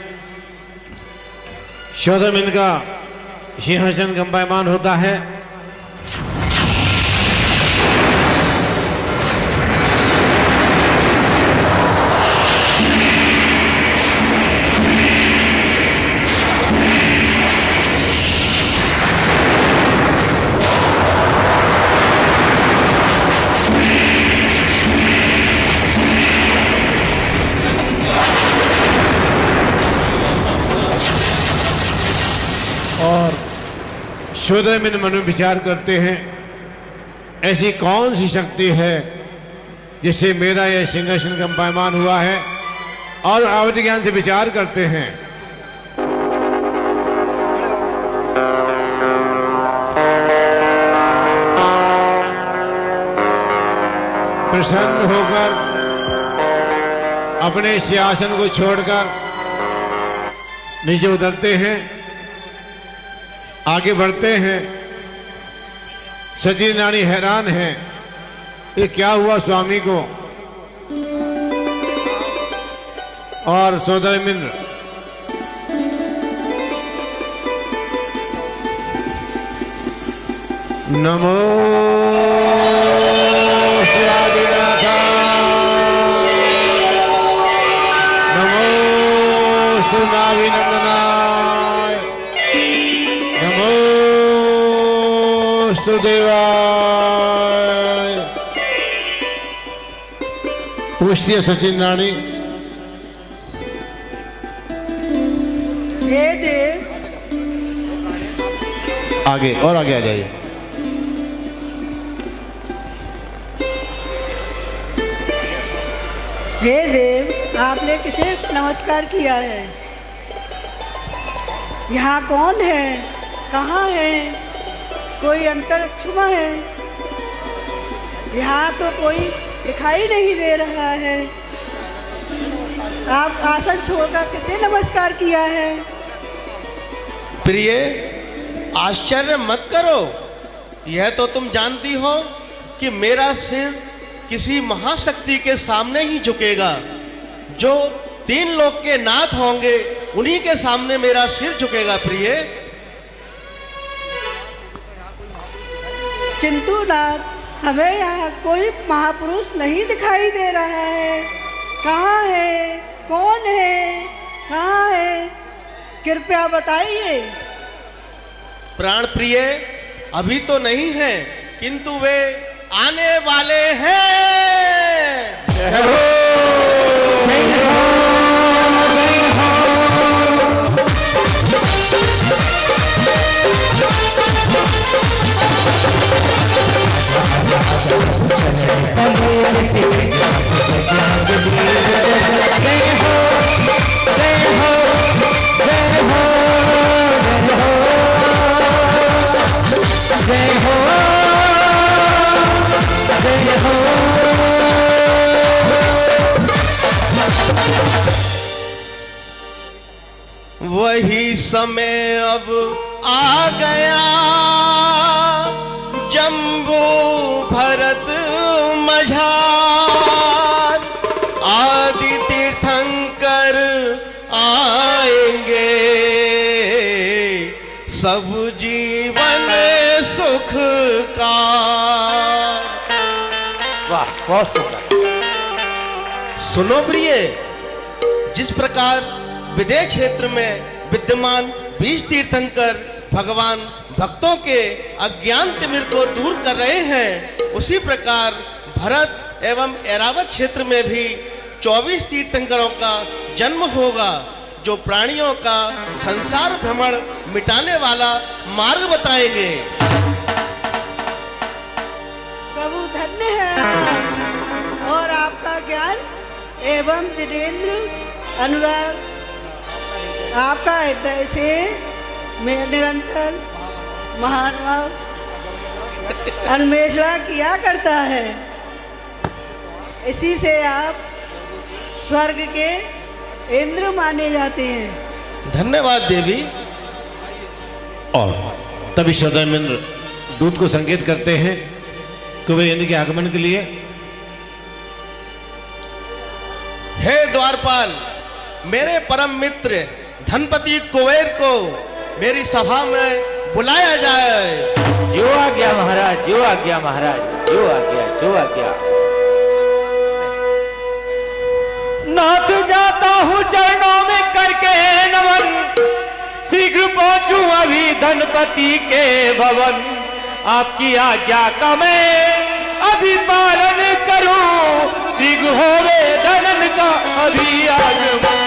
शोधम इनका सिंहासन कंपायमान होता है। यशोदा में मन में विचार करते हैं, ऐसी कौन सी शक्ति है जिससे मेरा यह सिंहासन कंपायमान हुआ है, और आवृत्ति ज्ञान से विचार करते हैं। प्रसन्न होकर अपने सिंहासन को छोड़कर नीचे उतरते हैं, आगे बढ़ते हैं। सती रानी हैरान है, ये क्या हुआ स्वामी को। और सौदामिंद्र नमो स्वादिनाथा, नमो सुनाभिनंदनाय, नमो सुदेवाय। पूछती है सचिन रानी, हे देव, आगे और आगे आ जाइए। हे देव, आपने किसे नमस्कार किया है? यहाँ कौन है, कहाँ है? कोई अंतरिक्षमा है? यहाँ तो कोई दिखाई नहीं दे रहा है। आप आसन छोड़कर किसे नमस्कार किया है? प्रिय, आश्चर्य मत करो। यह तो तुम जानती हो कि मेरा सिर किसी महाशक्ति के सामने ही झुकेगा। जो 3 लोक के नाथ होंगे उन्हीं के सामने मेरा सिर झुकेगा। प्रिय, किंतु नाथ, हमें यहाँ कोई महापुरुष नहीं दिखाई दे रहा है। कहाँ है, कौन है, कहाँ है? कृपया बताइए। प्राण प्रिय, अभी तो नहीं है, किंतु वे आने वाले हैं। वही समय अब आ गया, जम्बू भरत मझार, आदि तीर्थंकर आएंगे, सब जीवन सुख का। वाह, बहुत सुंदर। सुनो प्रिय, जिस प्रकार विदेह क्षेत्र में विद्यमान 20 तीर्थंकर भगवान भक्तों के अज्ञान तिमिर को दूर कर रहे हैं, उसी प्रकार भरत एवं ऐरावत क्षेत्र में भी 24 तीर्थंकरों का जन्म होगा, जो प्राणियों का संसार भ्रमण मिटाने वाला मार्ग बताएंगे। प्रभु धन्य है, और आपका ज्ञान एवं जिनेन्द्र अनुराग आपका हृदय से मैं निरंतर महानुभाव अन्वेषणा किया करता है। इसी से आप स्वर्ग के इंद्र माने जाते हैं। धन्यवाद देवी। और तभी सौदामिंद्र दूत को संकेत करते हैं कि वे इंद्र के आगमन के लिए। हे द्वारपाल, मेरे परम मित्र धनपति कुबेर को मेरी सभा में बुलाया जाए। जो आज्ञा महाराज, जो आज्ञा महाराज, जो आज्ञा, जो आज्ञा। नाथ जाता हूँ चरणों में करके नमन, शीघ्र पहुंचूं अभी धनपति के भवन। आपकी आज्ञा का मैं अभी पालन करूं, शीघ्र होवे धनन का अभी आगमन।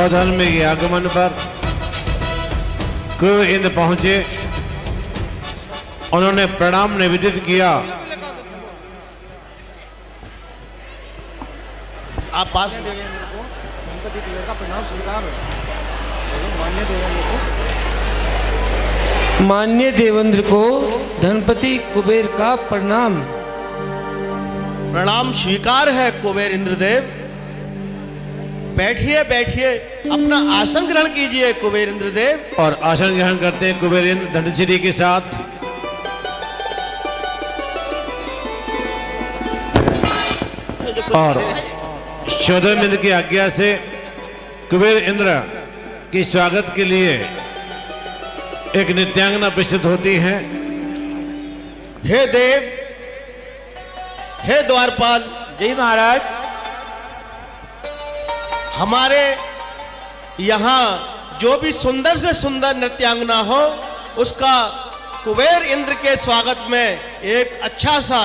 सौधर्म के आगमन पर कुबेर इंद्र पहुंचे। उन्होंने प्रणाम निवेदित किया। आप पास देवेंद्र को गणपति कुबेर का प्रणाम स्वीकार मान्य देवेंद्र को मान्य देवेंद्र को धनपति कुबेर का प्रणाम। प्रणाम स्वीकार है कुबेर इंद्रदेव। बैठिए बैठिए, अपना आसन ग्रहण कीजिए कुबेर इंद्रदेव। और आसन ग्रहण करते हैं कुबेर इंद्र धनश्री के साथ। और शोधन इंद्र की आज्ञा से कुबेर इंद्र के स्वागत के लिए एक नित्यांगना प्रस्तुत होती है। हे देव, हे द्वारपाल। जी महाराज। हमारे यहाँ जो भी सुंदर से सुंदर नृत्यांगना हो, उसका कुबेर इंद्र के स्वागत में एक अच्छा सा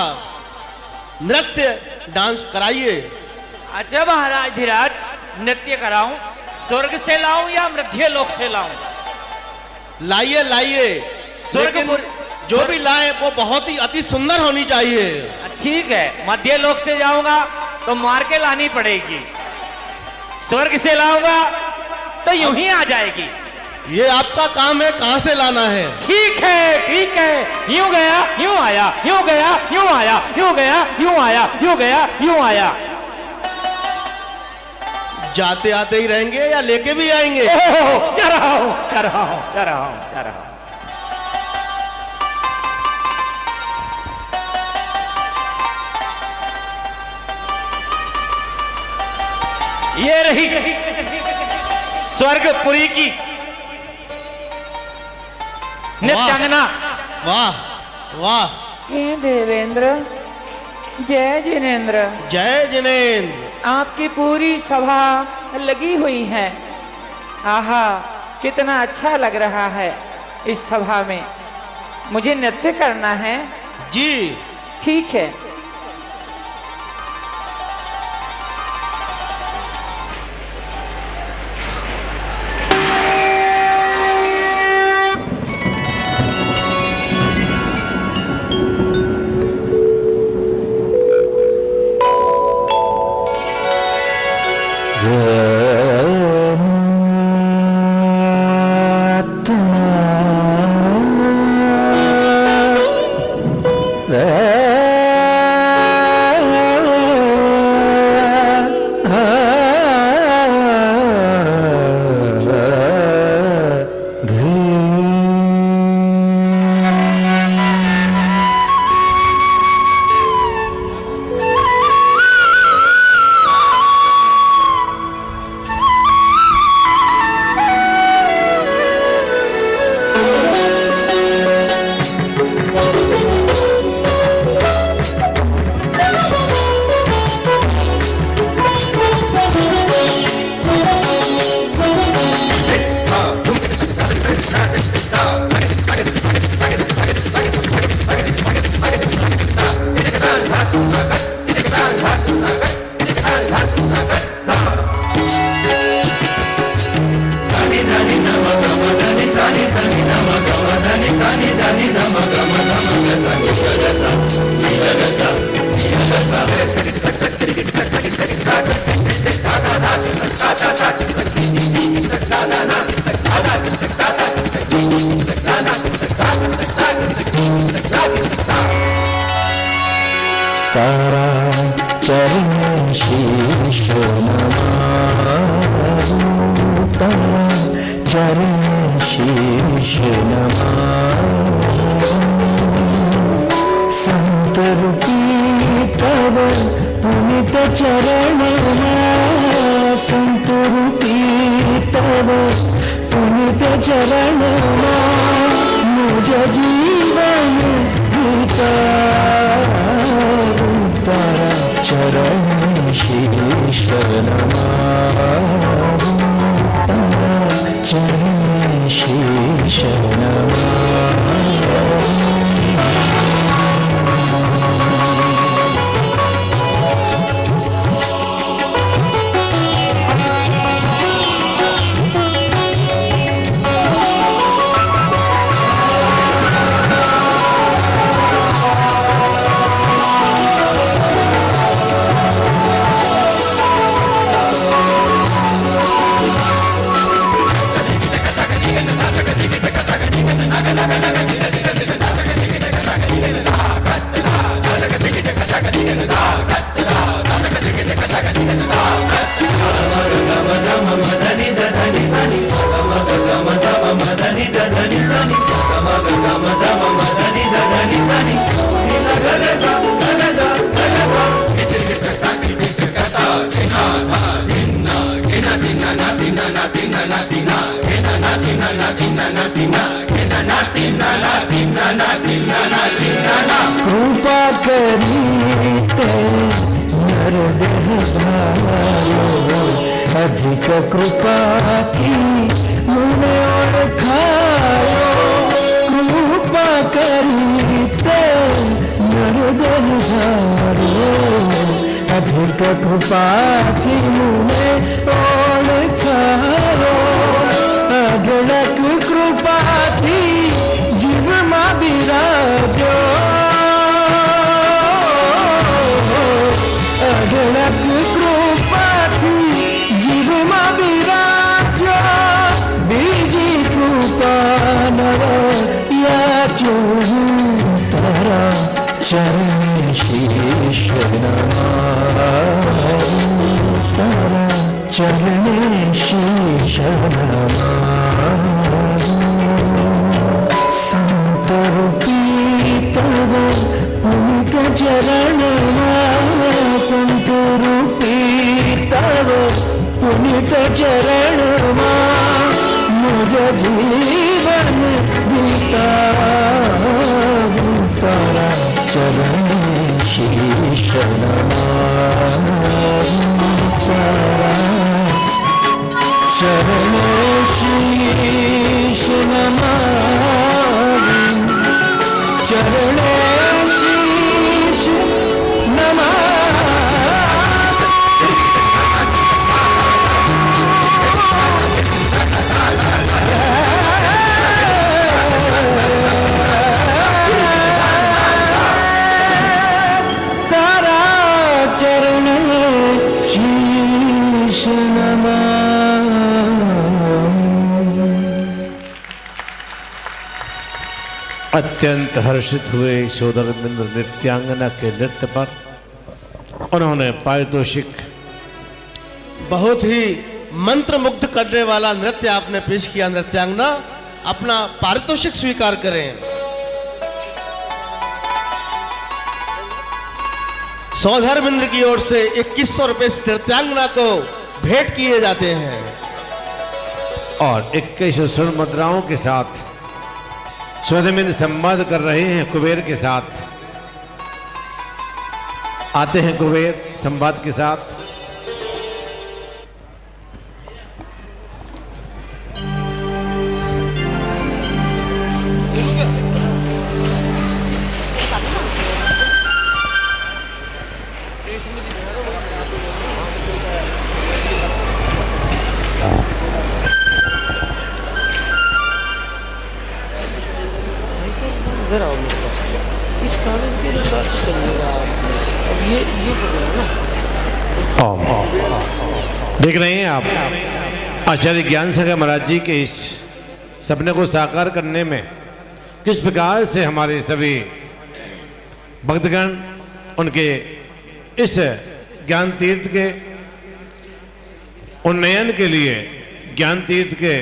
नृत्य डांस कराइए। अच्छा महाराज धीराज, नृत्य कराऊं? स्वर्ग से लाऊं या मध्य लोक से लाऊं? लाइए लाइए, लेकिन जो भी लाए वो बहुत ही अति सुंदर होनी चाहिए। ठीक है, मध्य लोक से जाऊंगा तो मार के लानी पड़ेगी, स्वर्ग से लाऊंगा तो यूं ही आ जाएगी। ये आपका काम है, कहां से लाना है। ठीक है, यूं गया यूं आया, यूं गया यूं आया, यूं गया यूं आया, यूं गया यूं आया। जाते आते ही रहेंगे या लेके भी आएंगे? जा रहा हूं। ये रही स्वर्गपुरी की नृत्यांगना। वाह वाह। हे देवेंद्र, जय जिनेन्द्र। जय जिनेन्द्र। आपकी पूरी सभा लगी हुई है। आहा, कितना अच्छा लग रहा है इस सभा में। मुझे नृत्य करना है। जी ठीक है। तारा चरण शीश नमामि, तारा चरण शीश नमामि। संत रूपी तव पुनित चरण, संत रूपी तव पुनित चरण, मुझ जीवन तारा चरण शीश नमामि, तारा चरण शीश नमामि। कृपा करी ते नरदेह भायो अधिक कृपा की मुने ओळखायो कृपा करी ते नरदेह भायो अधिक कृपा की मुने ओळखायो अगणक कृपा की जीव मा बिराजो अगणक कृपा थी जीव मा बिराजो बीजी कृपा नव याचो तारा चरण शीश नमामि तारा चरण शीश संत रूपी तव पुनित चरण संत रूपी तव पुनित चरण मुझ जीवन बिताऊं तारा चरण शीश नमामि तारा चरण शीश नमामि चरण शीश नमामि तारा चरण शीश अत्यंत हर्षित हुए सोदरमिंद्र नृत्यांगना के नृत्य पर। उन्होंने पारितोषिक बहुत ही मंत्र मुग्ध करने वाला नृत्य आपने पेश किया। नृत्यांगना, अपना पारितोषिक स्वीकार करें। सौधर्मेंद्र की ओर से 2100 रुपए नृत्यांगना को भेंट किए जाते हैं और 21 स्वर्ण मुद्राओं के साथ सौधर्मेंद्र संवाद कर रहे हैं कुबेर के साथ। आते हैं कुबेर संवाद के साथ। इधर आओ मेरे पास। इस कागज के अनुसार तो चलिएगा। अब ये पकड़ो ना। देख रहे हैं आप आचार्य ज्ञान सागर महाराज जी के इस सपने को साकार करने में किस प्रकार से हमारे सभी भक्तगण उनके इस ज्ञान तीर्थ के उन्नयन के लिए, ज्ञान तीर्थ के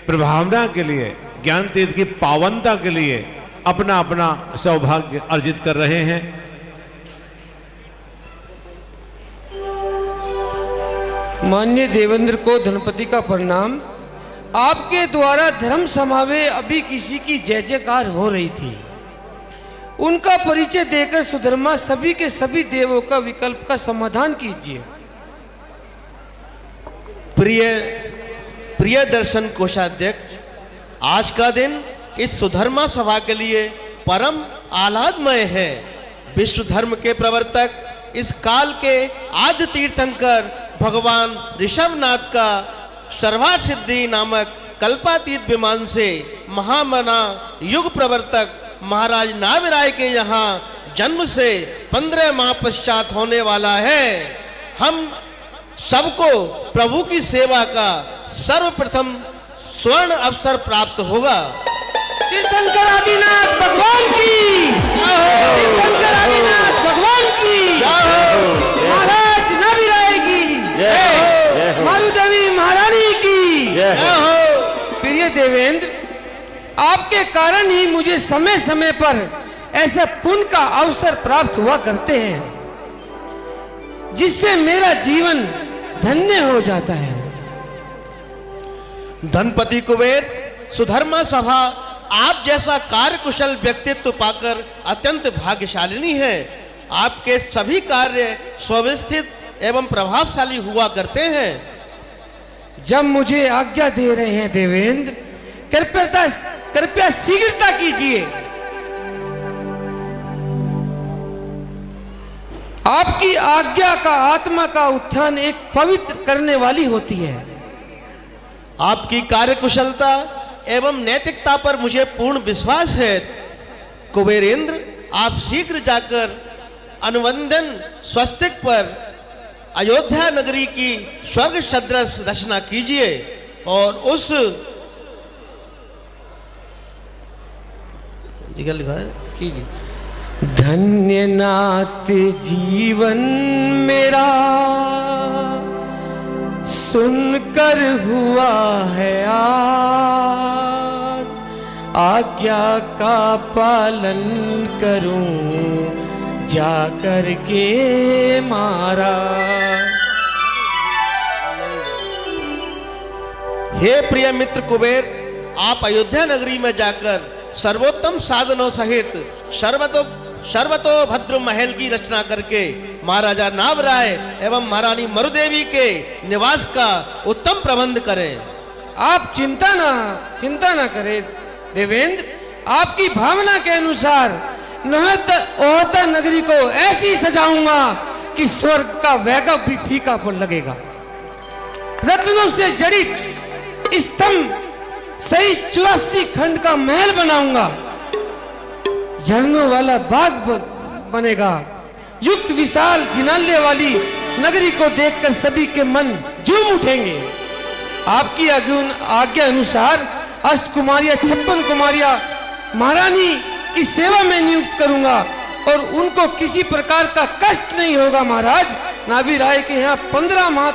प्रभावना के लिए, ज्ञान तीर्थ की पावनता के लिए अपना अपना सौभाग्य अर्जित कर रहे हैं। मान्य देवेंद्र को धनपति का प्रणाम। आपके द्वारा धर्म सभा में अभी किसी की जय जयकार हो रही थी। उनका परिचय देकर सुधर्मा सभी के सभी देवों का विकल्प का समाधान कीजिए। प्रिय दर्शन कोषाध्यक्ष, आज का दिन इस सुधर्मा सभा के लिए परम आह्लादमय है। विश्व धर्म के प्रवर्तक, इस काल के आद्य तीर्थंकर भगवान ऋषभनाथ का सर्वार्थ सिद्धि नामक कल्पातीत विमान से महामना युग प्रवर्तक महाराज नाविराय के यहाँ जन्म से 15 माह पश्चात होने वाला है। हम सबको प्रभु की सेवा का सर्वप्रथम स्वर्ण अवसर प्राप्त होगा। तीर्थंकर आदिनाथ भगवान की, तीर्थंकर आदिनाथ भगवान की, महाराज नाविराय की, मारुदेवी महारानी की। प्रिय देवेंद्र, आपके कारण ही मुझे समय समय पर ऐसे पुण्य का अवसर प्राप्त हुआ करते हैं जिससे मेरा जीवन धन्य हो जाता है। धनपति कुबेर, सुधर्मा सभा आप जैसा कार्यकुशल व्यक्तित्व पाकर अत्यंत भाग्यशालिनी है। आपके सभी कार्य सुव्यवस्थित एवं प्रभावशाली हुआ करते हैं। जब मुझे आज्ञा दे रहे हैं देवेंद्र, कृपया शीघ्रता कीजिए। आपकी आज्ञा का आत्मा का उत्थान एक पवित्र करने वाली होती है। आपकी कार्यकुशलता एवं नैतिकता पर मुझे पूर्ण विश्वास है। कुबेरेंद्र, आप शीघ्र जाकर अनुवंदन स्वस्तिक पर अयोध्या नगरी की स्वर्ग सदृश रचना कीजिए और उस लिखा है कीजिए। धन्य नाथ जीवन मेरा सुनकर हुआ है आज, आज्ञा का पालन करूं जाकर के मारा। हे प्रिय मित्र कुबेर, आप अयोध्या नगरी में जाकर सर्वोत्तम साधनों सहित सर्वतोभद्र महल की रचना करके महाराजा नाभराय एवं महारानी मरुदेवी के निवास का उत्तम प्रबंध करें। आप चिंता ना करें देवेंद्र। आपकी भावना के अनुसार अयोध्या नगरी को ऐसी सजाऊंगा कि स्वर्ग का वैभव भी फीका पर लगेगा। रत्नों से जड़ित स्तंभ सही 84 खंड का महल बनाऊंगा। झरनों वाला बाग बनेगा। युक्त विशाल जिनालय वाली नगरी को देखकर सभी के मन झूम उठेंगे। आपकी आज्ञा अनुसार अष्टकुमारियां 56 कुमारियां महारानी की सेवा में नियुक्त करूंगा और उनको किसी प्रकार का कष्ट नहीं होगा। महाराज नाभराय के यहाँ 15 माह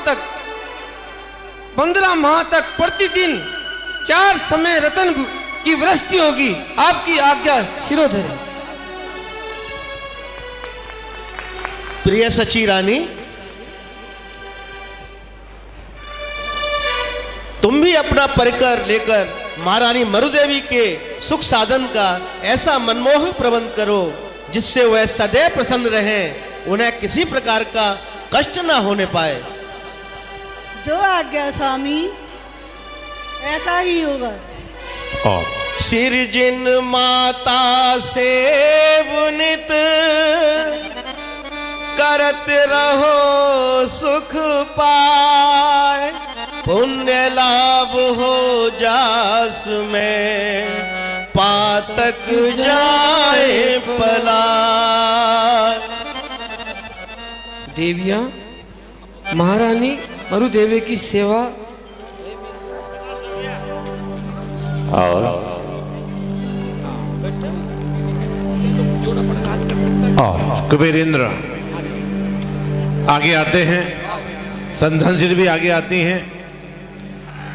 तक प्रतिदिन 4 समय रतन की वृष्टि होगी। आपकी आज्ञा शिरोधर। प्रिय सची रानी, तुम भी अपना परिकर लेकर महारानी मरुदेवी के सुख साधन का ऐसा मनमोहक प्रबंध करो जिससे वह सदैव प्रसन्न रहें, उन्हें किसी प्रकार का कष्ट न होने पाए। जो आज्ञा स्वामी, ऐसा ही होगा। सिरजिन माता से बुनित करत रहो सुख पाए, पुण्य लाभ हो जास में पातक जाए पला। देवियां महारानी मरुदेवी की सेवा और कुबेरेंद्र आगे आते हैं, संधनशील भी आगे आती हैं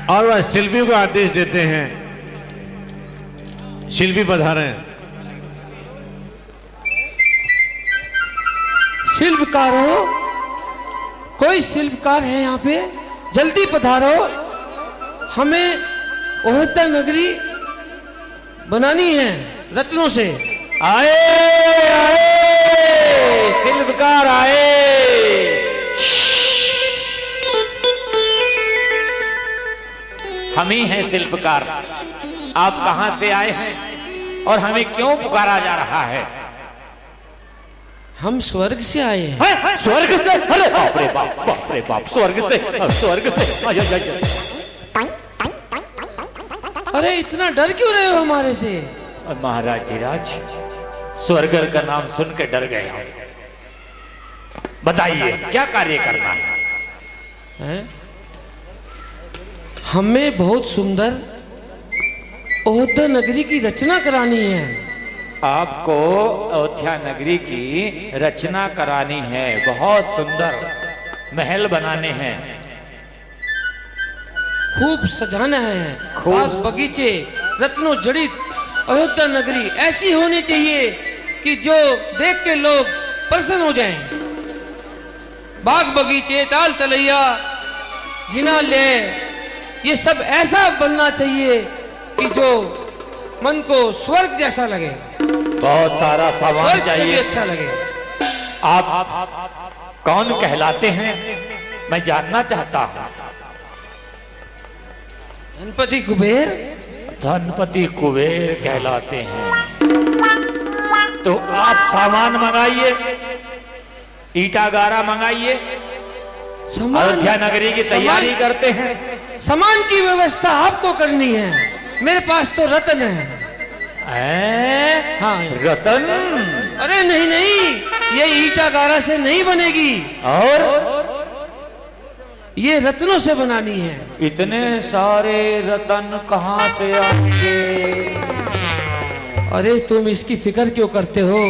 और वह शिल्पी को आदेश देते हैं। शिल्पी पधारें। शिल्पकारों, कोई शिल्पकार है यहाँ पे? जल्दी पधारो, हमें अयोध्या नगरी बनानी है रत्नों से। आए शिल्पकार आए। हम ही हैं शिल्पकार। आप कहां से आए हैं और हमें क्यों पुकारा जा रहा है? हम स्वर्ग से आए हैं। स्वर्ग से? अरे बाप रे बाप, बाप रे बाप, स्वर्ग से, स्वर्ग से। अरे इतना डर क्यों रहे हो हमारे से? महाराज धीराज, स्वर्ग का नाम सुन के डर गए हम। बताइए क्या कार्य करना है? हमें बहुत सुंदर अयोध्या नगरी की रचना करानी है। आपको अयोध्या नगरी की रचना करानी है, बहुत सुंदर महल बनाने हैं, खूब सजाना है, खूब बगीचे रत्नों जड़ित अयोध्या नगरी ऐसी होनी चाहिए कि जो देख के लोग प्रसन्न हो जाएं। बाग बगीचे, ताल तलैया, जिनालय, ये सब ऐसा बनना चाहिए कि जो मन को स्वर्ग जैसा लगे, बहुत सारा सामान स्वर्ग से भी चाहिए। अच्छा लगे। आप कौन कहलाते हैं, मैं जानना चाहता हूँ। धनपति कुबेर। धनपति कुबेर कहलाते हैं, तो आप सामान मंगाइए, ईटा गारा मंगाइए, अयोध्या नगरी की तैयारी करते हैं। सामान की व्यवस्था आपको करनी है, मेरे पास तो रतन है। हाँ, रतन? अरे नहीं नहीं, ये ईटा गारा से नहीं बनेगी, और ये रत्नों से बनानी है। इतने सारे रतन कहाँ से आएंगे? अरे तुम इसकी फिक्र क्यों करते हो,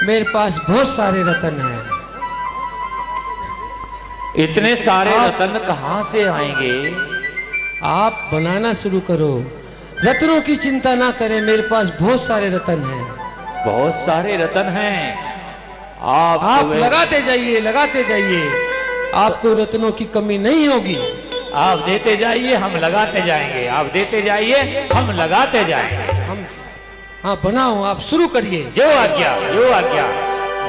मेरे पास बहुत सारे रतन हैं। इतने सारे रतन कहाँ से आएंगे? आप बनाना शुरू करो, रत्नों की चिंता ना करें, मेरे पास बहुत सारे रतन हैं। बहुत सारे रतन हैं। आप लगाते जाइए, लगाते जाइए, आपको रत्नों की कमी नहीं होगी। आप देते जाइए, हम लगाते जाएंगे। आप देते जाइए, हम लगाते जाएंगे। हाँ बनाओ, आप शुरू करिए। जो आज्ञा, जो आज्ञा,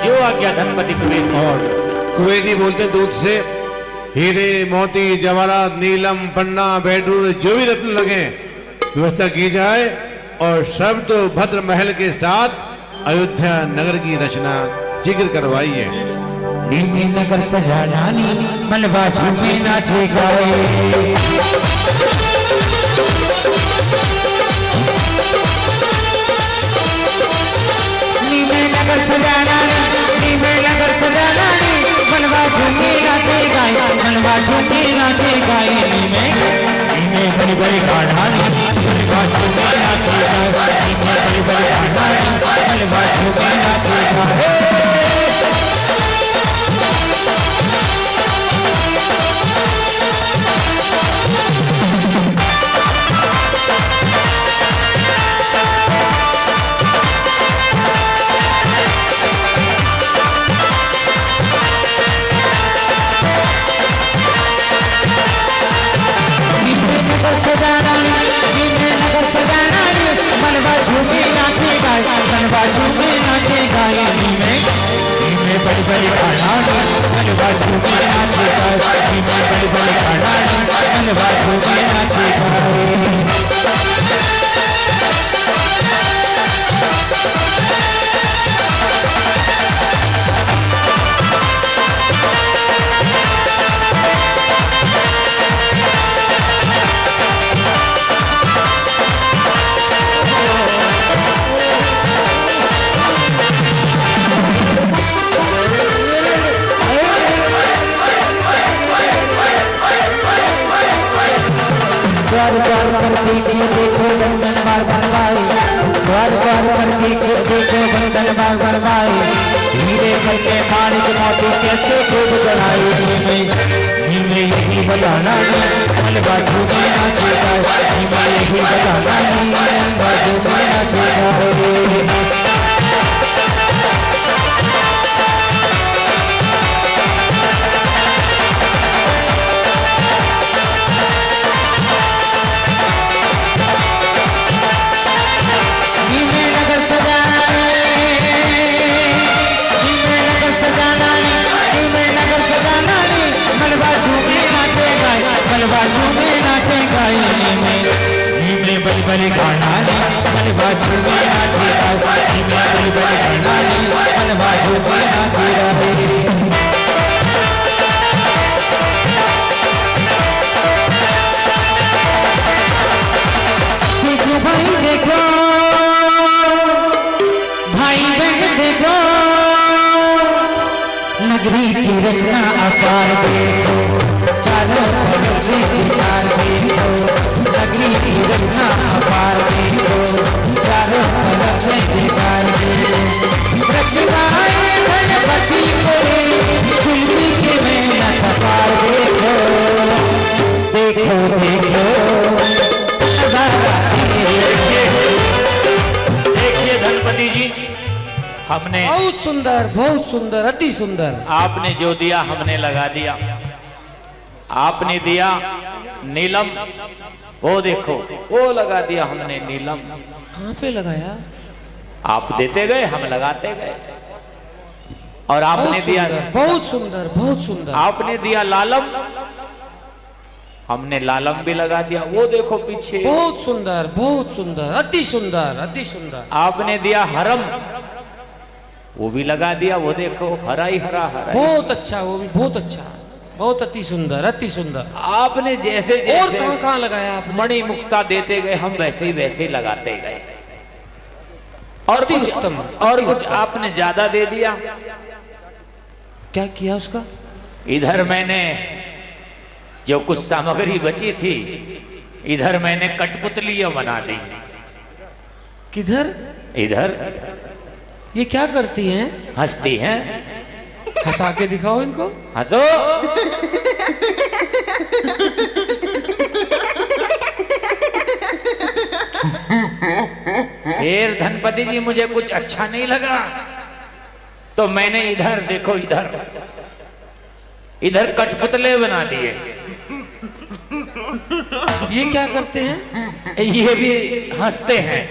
जो आज्ञा धनपति कुबेर जी। और कुबेर जी बोलते दूध से हीरे मोती जवाहरात नीलम पन्ना बैडूर जो भी रत्न लगे व्यवस्था की जाए, और सब तो भद्र महल के साथ अयोध्या नगर की रचना शीघ्र करवाइए। नीमे नगर सजा रानी मलबा झूमे नाचे गाए। नीमे नगर सजा रानी, नीमे नगर सजा रानी मलबा झूमे नाचे गाए, मलबा झूमे नाचे गाए। नीमे बड़ी बड़ी काढ़ानी मलबा झूमे नाचे गाए, नीमे बड़ी बड़ी काढ़ानी मलबा झूमे नाचे गाए। मनवा झूमे नाचे गाए, मनवा झूमे नाचे गाए। नीमे बड़ी बड़ी काढ़ानी मनवा झूमे नाचे गाए, नीमे बड़ी बड़ी काढ़ानी मनवा झूमे नाचे गाए। द्वार द्वार पर देखो देखो बंधन बार बनवाए, द्वार द्वार पर देखो देखो बंधन बार बनवाए। हीरे करके माणिक मोती कैसे खूब बनाए। नीमे यही बताना मलबा झूमे नाचे गाए, नीमे यही बताना मलबा झूमे नाचे गाए। मलबा झूमे नाचे गाए। नीमे बड़ी बड़ी काढ़ानी मलबा झूमे नाचे गाए, नीमे बड़ी बड़ी काढ़ानी मलबा झूमे नाचे गाए। देखो भाई देखो, भाई बहन देखो, नगरी की रचना अपार देखो, चारों तरफ विचार देखो, नगरी की रचना अपार देखो, चारों तरफ विचार देखो। रचनाएं गणपति कोई शिल्पी के मेहनत अपार देखो, देखो देखो नजारा देखिए धनपति जी, हमने बहुत सुंदर, अति सुंदर। आपने जो दिया हमने लगा दिया। आपने दिया नीलम, वो देखो वो लगा दिया हमने नीलम। कहाँ पे लगाया? आप देते गए, हम लगाते गए। और आपने दिया बहुत सुंदर, बहुत सुंदर। आपने दिया लालम, हमने लालम भी लगा दिया। वो देखो पीछे, बहुत सुंदर, बहुत सुंदर, अति सुंदर, अति सुंदर। आपने दिया हरम, वो भी लगा दिया। वो देखो हरा ही हरा, हरा बहुत अच्छा, वो भी बहुत अच्छा, बहुत अति सुंदर, अति सुंदर। आपने जैसे जैसे और कहाँ कहाँ लगाया आपने? मणि मुक्ता देते गए, हम वैसे ही लगाते गए। और कुछ और कुछ आपने ज्यादा दे दिया। क्या किया उसका? इधर मैंने जो कुछ सामग्री बची थी, इधर मैंने कठपुतलियां बना दी। किधर? इधर। ये क्या करती हैं? हंसती हैं। हंसा के दिखाओ इनको। हंसो। फिर धनपति जी मुझे कुछ अच्छा नहीं लगा, तो मैंने इधर देखो, इधर कठपुतले बना दिए। ये क्या करते हैं? ये भी हंसते हैं।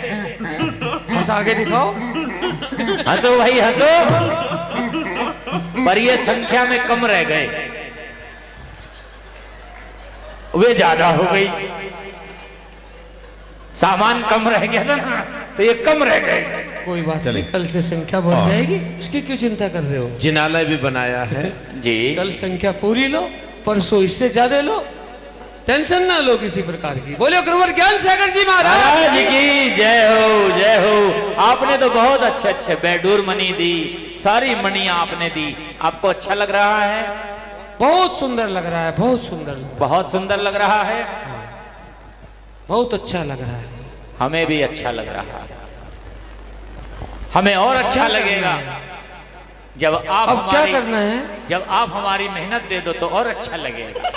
हंसा के दिखाओ। हंसो भाई हंसो। पर ये संख्या में कम रह गए, वे ज्यादा हो गई। सामान कम रह गया था ना, तो ये कम रह गए। कोई बात नहीं, कल से संख्या बढ़ जाएगी, उसकी क्यों चिंता कर रहे हो? जिनालय भी बनाया है जी। कल संख्या पूरी लो, परसों इससे ज्यादा लो, टेंशन ना लो किसी प्रकार की। बोलो गुरुवर ज्ञान सागर जी महाराज की जय हो, जय हो। आपने तो बहुत अच्छे अच्छे बेडूर मणि दी, सारी मणियां आपने दी। आपको अच्छा लग रहा है? बहुत सुंदर लग रहा है, बहुत सुंदर, बहुत सुंदर लग रहा है। बहुत अच्छा लग रहा है। हमें भी अच्छा लग रहा है। हमें और अच्छा लगेगा जब आप अब क्या करना है? जब आप हमारी मेहनत दे दो तो और अच्छा लगेगा।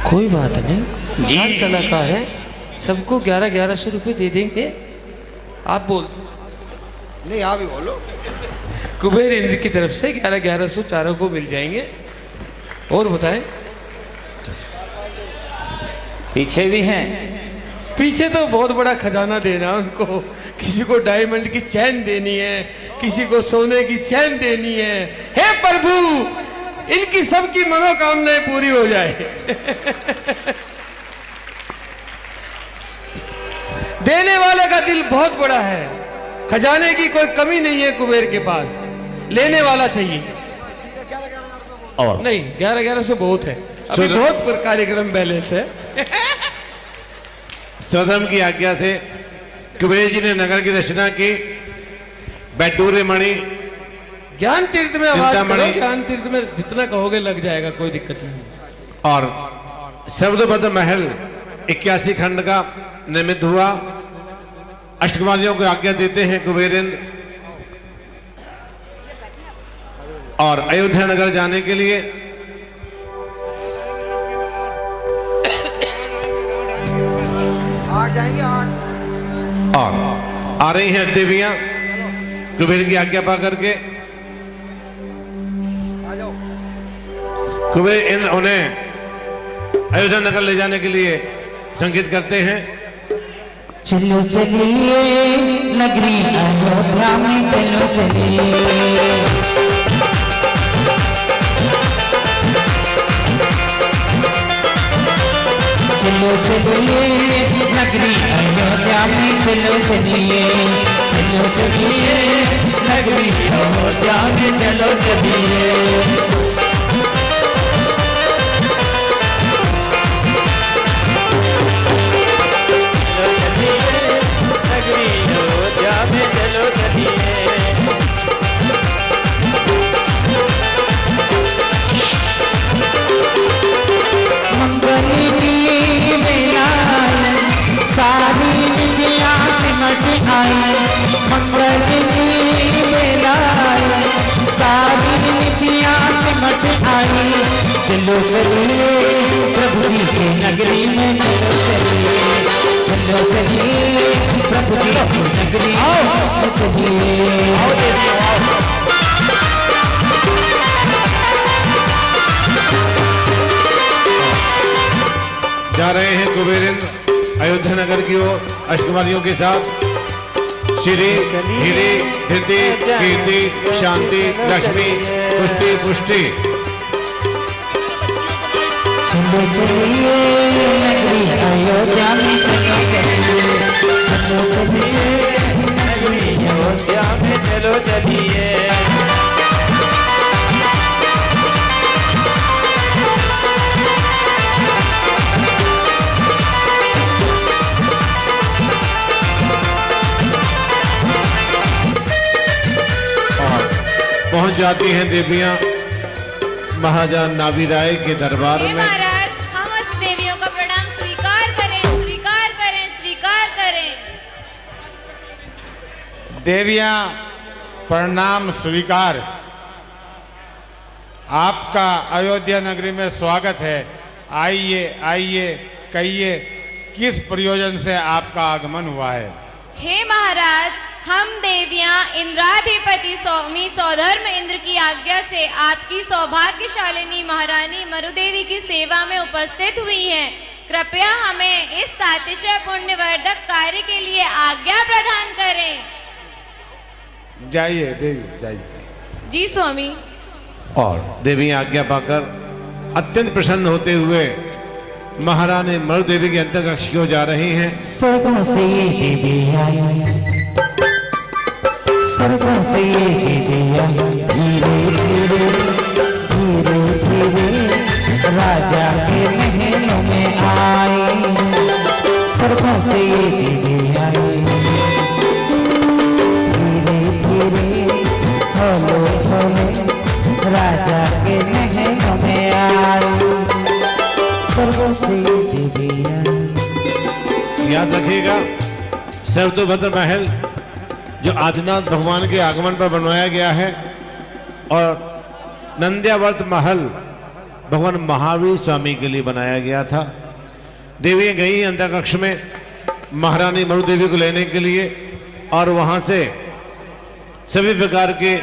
कोई बात नहीं जी, कलाकार है, सबको 1100 रुपए दे देंगे। आप बोल नहीं, आप ही बोलो। कुबेर इंद्र की तरफ से 1100 चारों को मिल जाएंगे। और बताएं, पीछे भी हैं? पीछे तो बहुत बड़ा खजाना देना उनको। किसी को डायमंड की चैन देनी है, किसी को सोने की चैन देनी है। हे प्रभु, इनकी सबकी मनोकामनाएं पूरी हो जाए। देने वाले का दिल बहुत बड़ा है, खजाने की कोई कमी नहीं है कुबेर के पास, लेने वाला चाहिए। और नहीं, 1100 बहुत है, अभी बहुत कार्यक्रम बैलेंस है। स्वधर्म की आज्ञा से कुबेर जी ने नगर की रचना की। बैडूर मणि, ज्ञान तीर्थ में आवाज करो, ज्ञान तीर्थ में जितना कहोगे लग जाएगा, कोई दिक्कत नहीं। और शब्दबद्ध महल 81 खंड का निर्मित हुआ। अष्टकुमारियों को आज्ञा देते हैं कुबेरेंद्र, और अयोध्या नगर जाने के लिए जाएंगे। और आ रही हैं देवियां कुबेर की आज्ञा पा करके। कुबेर इंद्र उन्हें अयोध्या नगर ले जाने के लिए संकेत करते हैं। चलो चलिए नगरी अयोध्या में, चलो चलिए। चलो चलिए नगरी अयोध्या में, चलो चलिए। चलो चलिए नगरी अयोध्या में, चलो चलिए। मंगली की बेला सारी निधियां सिमट आई। मंगली की बेला सारी निधियां सिमट आई। चलो चलिए प्रभु जी के नगरी में, चलो चलिए। चलो चलिए प्रभु सबकी नगरी जा रहे हैं कुबेरेंद्र अयोध्या नगर की ओर अष्टकुमारियों के साथ। श्री हीरे धृति कीर्ति शांति लक्ष्मी पुष्टि पुष्टि। चलो चलिए नगरी अयोध्या में, चलो चलिए, चलो चलिए नगरी अयोध्या में, चलो चलिए। पहुंच जाती हैं देवियां महाराजा नावी राय के दरबार में। महाराज, हम उस देवियों का प्रणाम स्वीकार करें, स्वीकार करें, स्वीकार करें। देवियां प्रणाम स्वीकार। आपका अयोध्या नगरी में स्वागत है। आइए आइए, कहिए किस प्रयोजन से आपका आगमन हुआ है। हे महाराज, हम देवियां इंद्राधिपति स्वामी सौधर्म इंद्र की आज्ञा से आपकी सौभाग्यशालिनी महारानी मरुदेवी की सेवा में उपस्थित हुई हैं। कृपया हमें इस सातिशय पुण्यवर्धक कार्य के लिए आज्ञा प्रदान करें। जाइए देवी जाइए। जी स्वामी। और देवी आज्ञा पाकर अत्यंत प्रसन्न होते हुए महारानी मरुदेवी के अंतःकक्ष की ओर जा रही हैं। स्वर्गों से ये देवी आई, स्वर्गों से ये देवी आई, धीरे धीरे धीरे धीरे राजा के महलों में आई। स्वर्गों से ये देवी आई, धीरे धीरे होले होले राजा के महलों में आई। स्वर्गों से ये देवी आई। याद रखिएगा, सर्वतोभद्र महल जो आदिनाथ भगवान के आगमन पर बनवाया गया है, और नंद्यावर्त महल भगवान महावीर स्वामी के लिए बनाया गया था। देवी गई अंतःकक्ष में महारानी मरुदेवी को लेने के लिए, और वहां से सभी प्रकार के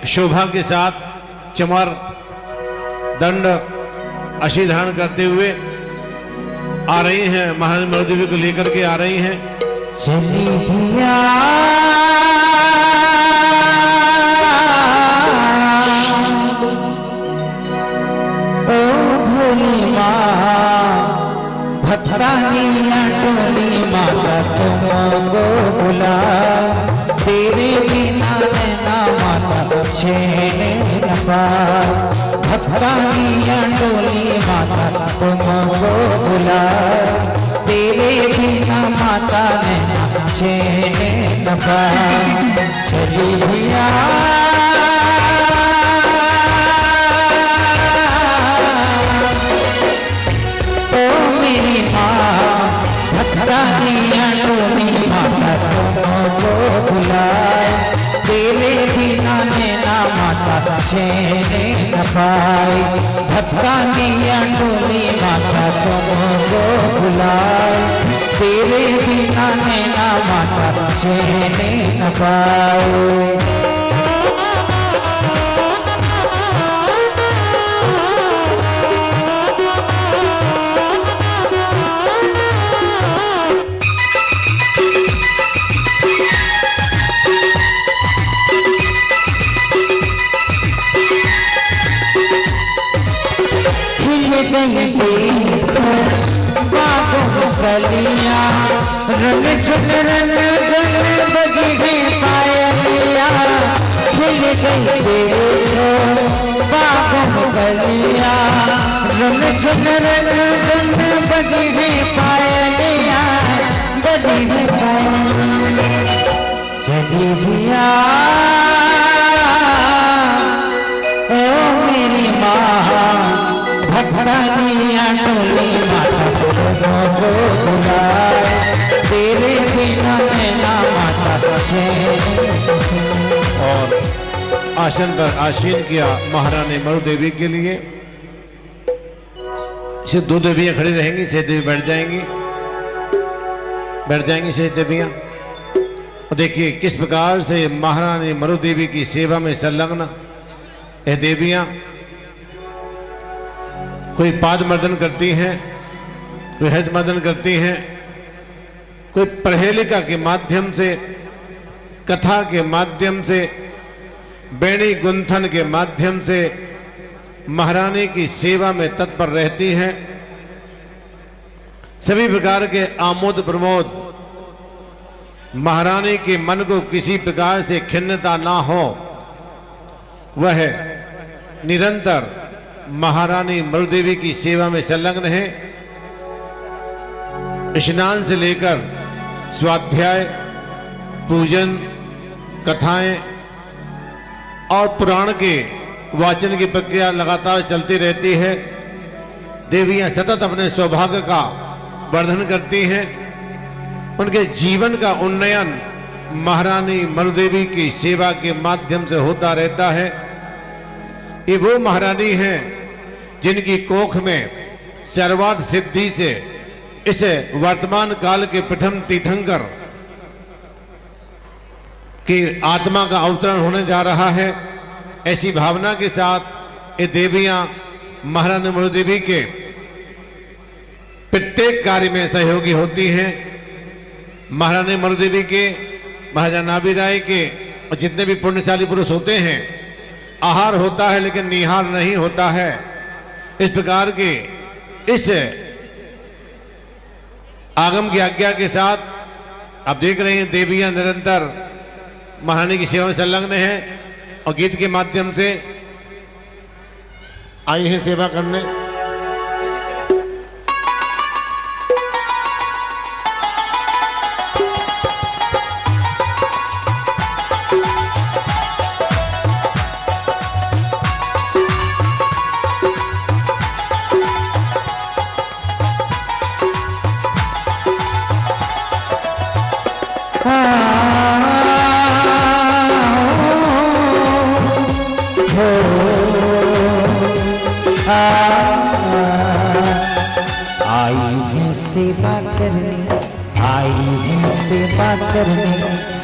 शोभा के साथ चमर दंड अशी धारण करते हुए आ रही हैं। महारानी मरुदेवी को लेकर के आ रही हैं। चली धिया ओ भोली माँ, भद्रानिया टोली माता तुमको बुला, तेरे बिना ना माता चैन न पाए। भद्रानिया टोली माता तुमको बुला, तेरे बिना माता ने चैन न पाए। चली धिया ओ मेरी माँ, भद्रानिया टोली माता तुमको बुलाए, तेरे बिना ना माता चैन न पाए। भद्रानिया टोली माता तुमको बुलाए, तेरे बिना ना माता चैन न पाए। गलिया रंग छुट रंग गन बजी है पायलिया, खिल गई देखो बाबू गलिया। रंग छुट रंग गन बजी है पायलिया, बजी है पायलिया। चली धिया ओ मेरी माँ, भद्रानिया टोली माता तुमको बुलाए, तेरे बिना ना माता चैन। और आसन पर आसीन किया महारानी मरुदेवी के लिए। इसे दो देवियां खड़ी रहेंगी, शेष देवी बैठ जाएंगी, शेष देवियां। देखिए किस प्रकार से महारानी मरु देवी की सेवा में संलग्न ये देवियां कोई पाद मर्दन करती हैं, कोई हज मर्दन करती हैं, कोई प्रहेलिका के माध्यम से, कथा के माध्यम से, बेणी गुंथन के माध्यम से महारानी की सेवा में तत्पर रहती हैं। सभी प्रकार के आमोद प्रमोद महारानी के मन को किसी प्रकार से खिन्नता ना हो, वह निरंतर महारानी मरु देवी की सेवा में संलग्न है। स्नान से लेकर स्वाध्याय, पूजन, कथाएं और पुराण के वाचन की प्रक्रिया लगातार चलती रहती है। देवियां सतत अपने सौभाग्य का वर्धन करती हैं। उनके जीवन का उन्नयन महारानी मरु देवी की सेवा के माध्यम से होता रहता है। ये वो महारानी हैं जिनकी कोख में सर्वार्थ सिद्धि से इस वर्तमान काल के प्रथम तीर्थंकर की आत्मा का अवतरण होने जा रहा है। ऐसी भावना के साथ ये देवियां महारानी मरु देवी के प्रत्येक कार्य में सहयोगी होती हैं। महारानी मरु देवी के, महाराजा नाभीराय के और जितने भी पुण्यशाली पुरुष होते हैं, आहार होता है लेकिन निहार नहीं होता है। इस प्रकार के इस आगम की आज्ञा के साथ आप देख रहे हैं देवियां निरंतर महारानी की सेवा में संलग्न है और गीत के माध्यम से आई है सेवा करने।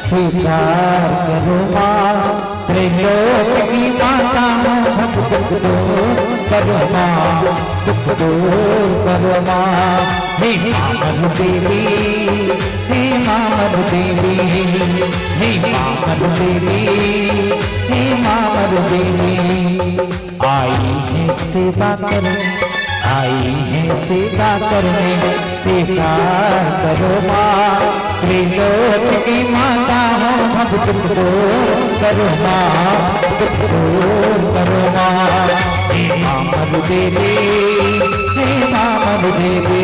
स्वीकार करो माँ, त्रिलोक की माता भक्त दूर करो माँ, दुख दूर करो माँ। हे मरु देवी, हे माँ मरु देवी, हे माँ मरु देवी, हे माँ मरु देवी। आई है सेवा करने, आई है सेवा करने, स्वीकार करो माँ। त्रिलोक की माता हो भक्त दूर करो माँ, दुख दूर करो माँ। हे माँ मरु देवी, हे माँ मरु देवी।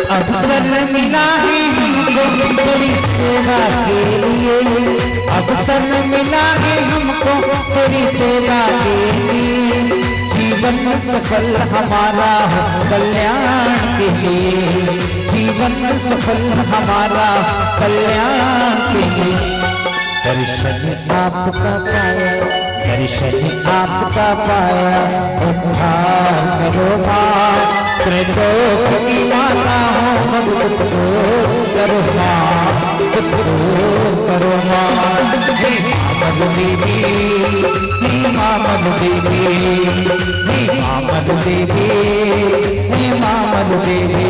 अवसर मिला है हमको तेरी सेवा के लिए, अवसर मिला है हमको तेरी सेवा के लिए। जीवन सफल हमारा हो कल्याण के लिए, जीवन सफल हमारा कल्याण के लिए। दर्शन आपका पाया, दर्शन आपका पाया, उद्धार करो माँ। त्रिलोक की माता हो दुख दूर करो माँ, दुख दूर करो माँ। हे मरु देवी, हे माँ मरु देवी, हे माँ मरु देवी, हे माँ मरु देवी।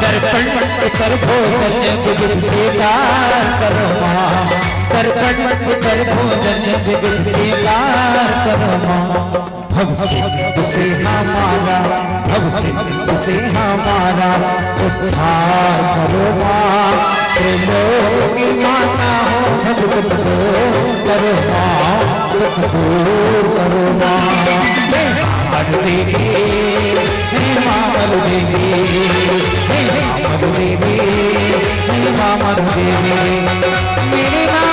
दर्पण कर भोजन विविध स्वीकार करो माँ, दर्पण कर भोजन विविध स्वीकार करो माँ। भव सिंधु से हमारा, भव सिंधु से हमारा उद्धार करो माँ। त्रिलोक की माता हो भव दुख दूर करो माँ, दुख दूर करो माँ। हे मामल देवी, हे मामल देवी, हे मामल देवी, हे मामल देवी, मेरी माँ।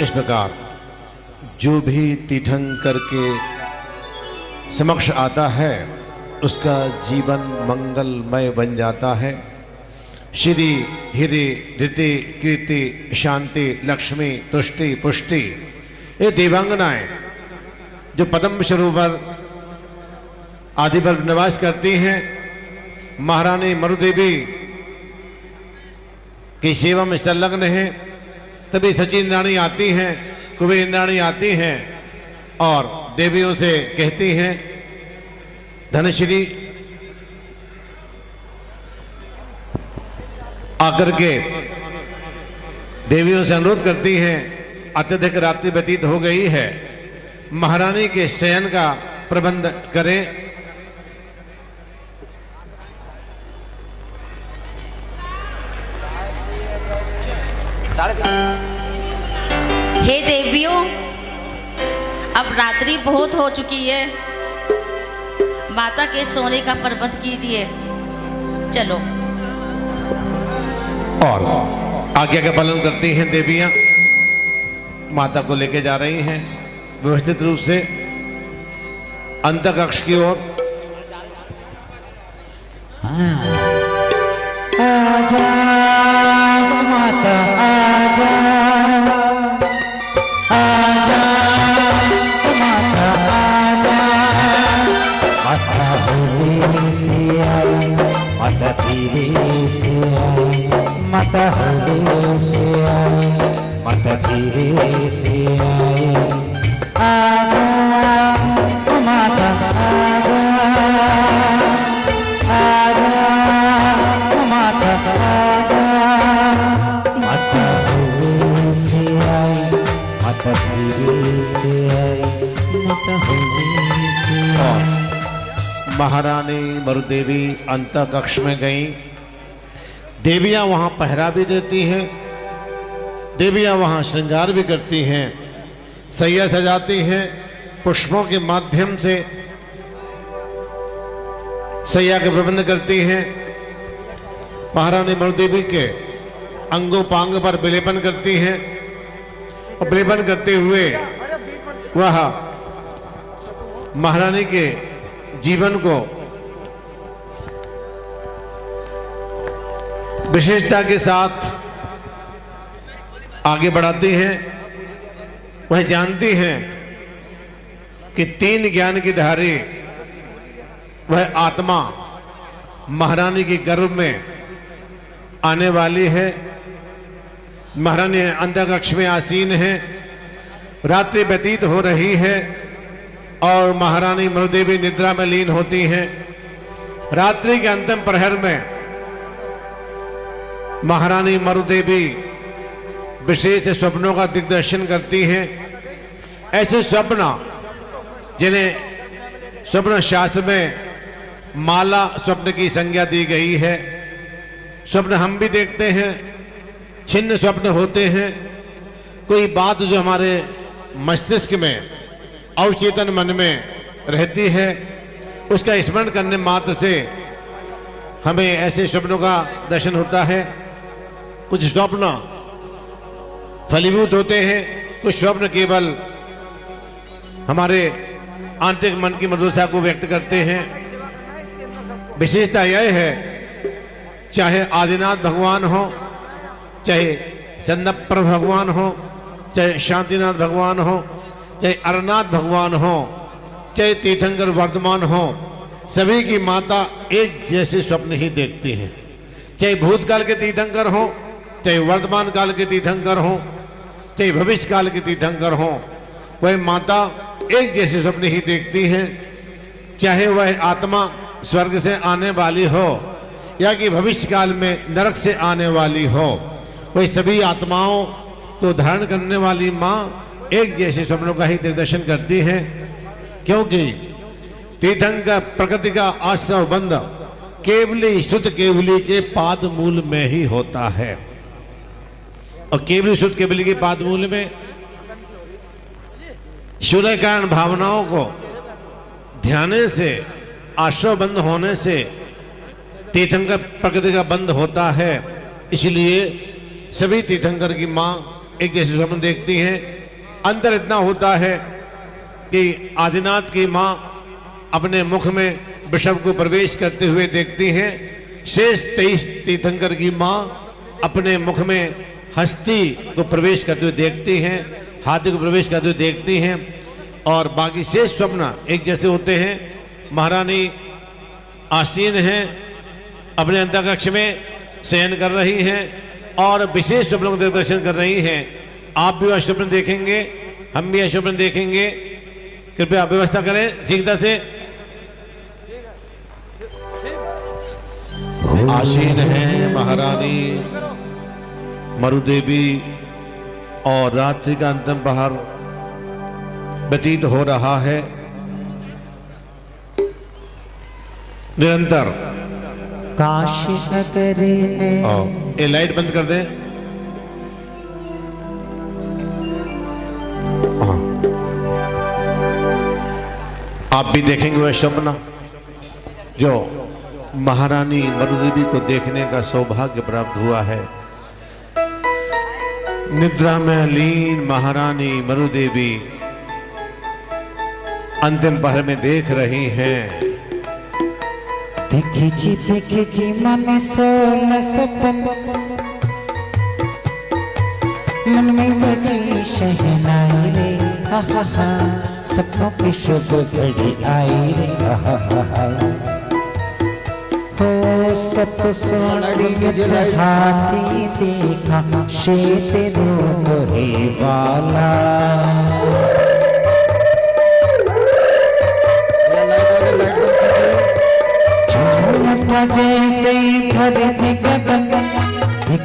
इस प्रकार जो भी तीर्थंकर के समक्ष आता है उसका जीवन मंगलमय बन जाता है। श्री हिरि ऋति कीर्ति शांति लक्ष्मी तुष्टि पुष्टि ये देवांगनाएं जो पद्म सरोवर आदि पर निवास करती हैं, महारानी मरुदेवी की सेवा में संलग्न हैं। तभी सचिन रानी आती हैं, कुबेर रानी आती हैं और देवियों से कहती हैं, धनश्री आकर के देवियों से अनुरोध करती हैं, अत्यधिक रात्रि व्यतीत हो गई है, महारानी के शयन का प्रबंध करें। हे देवियों, अब रात्रि बहुत हो चुकी है, माता के सोने का प्रबंध कीजिए। चलो। और आज्ञा का पालन करती हैं देवियां, माता को लेके जा रही हैं व्यवस्थित रूप से अंतःकक्ष की ओर। आजा माता आजा, आजा माता आजा, माता होली से आई, माता धीरे से आई, माता होली से आई, माता धीरे से आई। आजा माता आजा, आजा माता आजा, माता होली से आई, माता धीरे से आई, माता होली से आई। महारानी मरुदेवी अंतःकक्ष में गईं। देवियां वहां पहरा भी देती हैं, देवियां वहां श्रृंगार भी करती हैं, सैया सजाती हैं, पुष्पों के माध्यम से सैया के प्रबंध करती हैं। महारानी मरुदेवी के अंगोपांग पर विलेपन करती हैं और विलेपन करते हुए वह महारानी के जीवन को विशेषता के साथ आगे बढ़ाती हैं। वह जानती हैं कि तीन ज्ञान की धारी वह आत्मा महारानी के गर्भ में आने वाली है। महारानी अंतःकक्ष में आसीन है, रात्रि व्यतीत हो रही है और महारानी मरुदेवी निद्रा में लीन होती हैं। रात्रि के अंतिम प्रहर में महारानी मरुदेवी विशेष स्वप्नों का दिग्दर्शन करती हैं। ऐसे स्वप्न जिन्हें स्वप्न शास्त्र में माला स्वप्न की संज्ञा दी गई है। स्वप्न हम भी देखते हैं, छिन्न स्वप्न होते हैं। कोई बात जो हमारे मस्तिष्क में अवचेतन मन में रहती है, उसका स्मरण करने मात्र से हमें ऐसे स्वप्नों का दर्शन होता है। कुछ स्वप्न फलीभूत होते हैं, कुछ स्वप्न केवल हमारे आंतरिक मन की मधुरता को व्यक्त करते हैं। विशेषता यह है, चाहे आदिनाथ भगवान हो, चाहे चंदप्र भगवान हो, चाहे शांतिनाथ भगवान हो, चाहे अरनाथ भगवान हो, चाहे तीर्थंकर वर्धमान हो, सभी की माता एक जैसे स्वप्न ही देखती हैं। चाहे भूतकाल के तीर्थंकर हों, चाहे वर्तमान काल के तीर्थंकर हों, चाहे भविष्य काल के तीर्थंकर हों, वह माता एक जैसे स्वप्न ही देखती हैं। चाहे वह आत्मा स्वर्ग से आने वाली हो या कि भविष्य काल में नरक से आने वाली हो, वह सभी आत्माओं को धारण करने वाली माँ एक जैसे स्वप्नों का ही दिग्दर्शन करती है। क्योंकि तीर्थंकर प्रकृति का आश्रय बंद केवली शुद्ध केवली के पाद मूल में ही होता है। और केवली शुद्ध केवली के पाद मूल में शून्य कारण भावनाओं को ध्यान से आश्रय बंद होने से तीर्थंकर प्रकृति का बंद होता है। इसलिए सभी तीर्थंकर की माँ एक जैसे स्वप्न देखती हैं। अंतर इतना होता है कि आदिनाथ की माँ अपने मुख में वृषभ को प्रवेश करते हुए देखती हैं। शेष 23 तीर्थंकर की माँ अपने मुख में हस्ती को प्रवेश करते हुए देखती हैं, हाथी को प्रवेश करते हुए देखती हैं। और बाकी शेष स्वप्न एक जैसे होते हैं। महारानी आसीन हैं, अपने अंतरिक्ष में शयन कर रही हैं और विशेष स्वप्नों का दर्शन कर रही हैं। आप भी वह स्वप्न देखेंगे, हम भी यह स्वप्न देखेंगे। कृपया व्यवस्था करें शीघ्रता से। आसीन है महारानी मरुदेवी और रात्रि का अंतिम पहर व्यतीत हो रहा है। निरंतर काशी नगरी में ये लाइट बंद कर दें। आप भी देखेंगे वह स्वप्न जो महारानी मरुदेवी को देखने का सौभाग्य प्राप्त हुआ है। निद्रा में लीन महारानी मरुदेवी अंतिम पहर में देख रही हैं। देखी मन सोल सपन, मन में बजी शहनाई रे, हा हा हा, सपनों की शुभ घड़ी आई रे, हा हा हा। हो सब सोनिया हाथी देखा, शेत रोहे वाला। जैसे धरती गगन,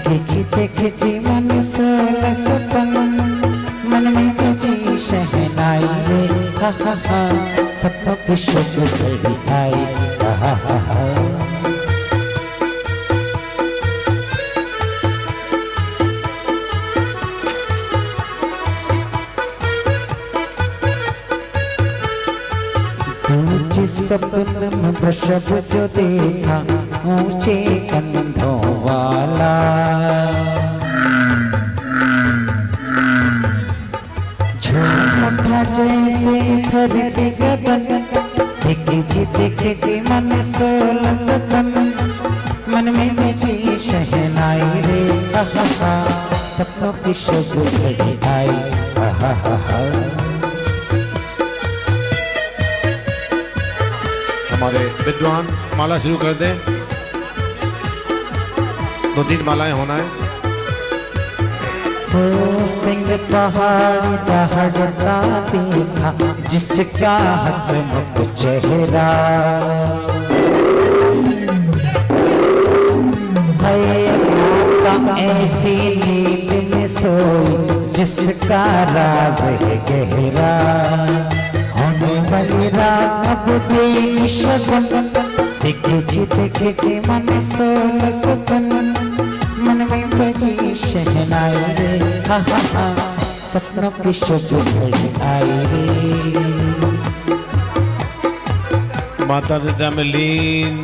देखी मन सोल सपन, मन में बजी शहनाई रे, हा हा हा, सपनों की शुभ घड़ी आई, हा हा हा। जिस सपन में वृषभ जो देखा, ऊंचे कंधों वाला, झूम उठा जैसे धरती गगन, देखी जी मन सोल सपन, मन में बजी शहनाई रे, हा हा हा, सपनों की शुभ घड़ी आई, हा हा हा। हमारे विद्वान माला शुरू कर दें। 2-3 मालाएं होना है। ओ सिंह पहाड़ी दहाड़ता देखा, जिसका हंसमुख चेहरा, का ऐसी नींद में सोई, जिसका राज है गहरा, वाली रात अब देख शगुन, देखी मन सोल सपन, मन में बजी शहनाई रे, हा हा हा, सपनों की शुभ घड़ी आई रे। माता निद्रा में लीन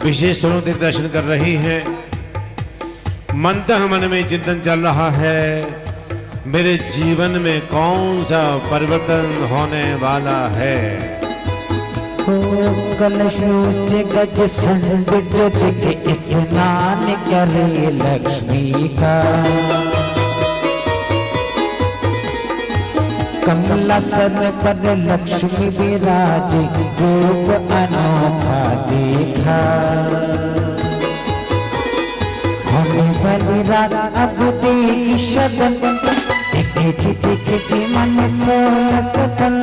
विशेष स्वरूप के दर्शन कर रही हैं। मंतः मन में चिंतन चल रहा है, मेरे जीवन में कौन सा परिवर्तन होने वाला है। कलश गज संग जो दिखे, स्नान करे लक्ष्मी का, कमला सर पर लक्ष्मी विराजे, रूप अनोखा देखा, वाली रात अब दी शगन, देखे जी मन सोना सपन,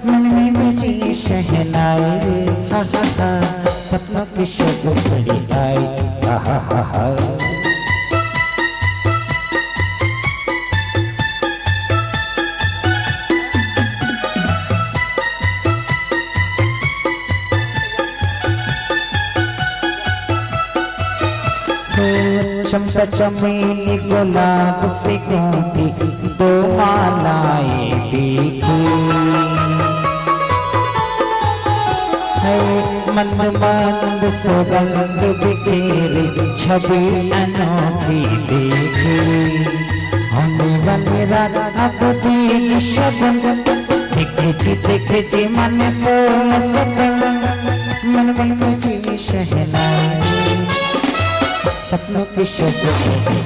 मन में बजी शहनाई हा हा हा, सपनों की शब खड़ी आई हा हा हा हा। चंपा चमेली गुलाब से गूंथी दो मालाएं देखी, है मन मंद सुगंध बिखेरी छवि अनोखी देखी, होने वाली रात अब दी शगन, देखे जी मन सोना सपन, मन में बजी शहनाई सपनों की शब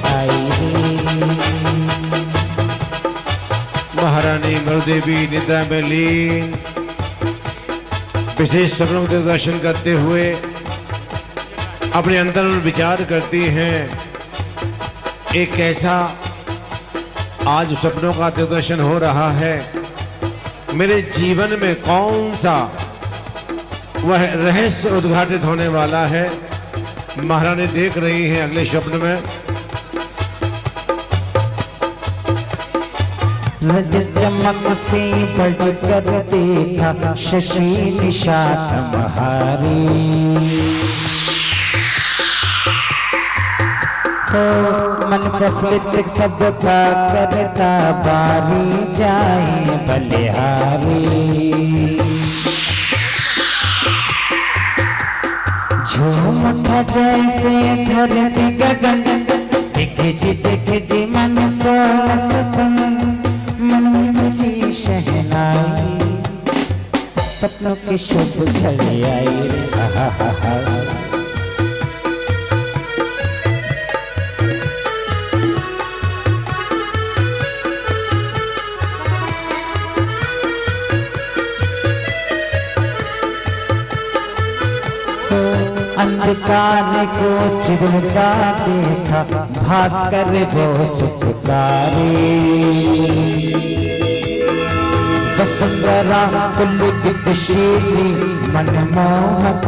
आई। महारानी मरुदेवी निद्रा में लीन विशेष सपनों के दर्शन करते हुए अपने अंदर विचार करती हैं, एक कैसा आज सपनों का दर्शन हो रहा है, मेरे जीवन में कौन सा वह रहस्य उद्घाटित होने वाला है। महारानी देख रही हैं अगले स्वप्न में रज चमक से बढ़कर देखा शशि निशात महारी, मन प्रफुल्लित सबका करता बारी जाए बलिहारी, झूम उठा जैसे धरती गगन, देखे जी मन सोना सपन, मन में बजी शहनाई सपनों की शुभ घड़ी आई हा हा हा हा। अंधकार को चिरता देखा भास्कर वो सुखकारी, वसुंधरा पुलकितशीली मनमोहक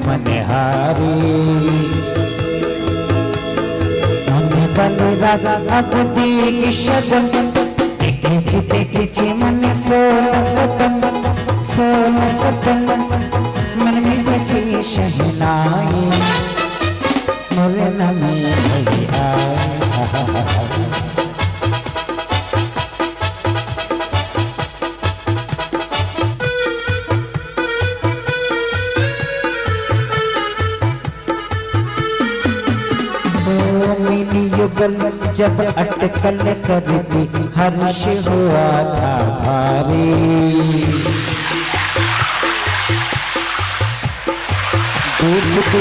मनहारी, होने वाली रात अब दी शगन, देखे जी मन सोना सपन, सोना सपन, मन में बजी शहनाई मोरे नमी भई आई हा हा हा हा। मेरी युगल जब अटकल करती हर्ष हुआ था भारी, देख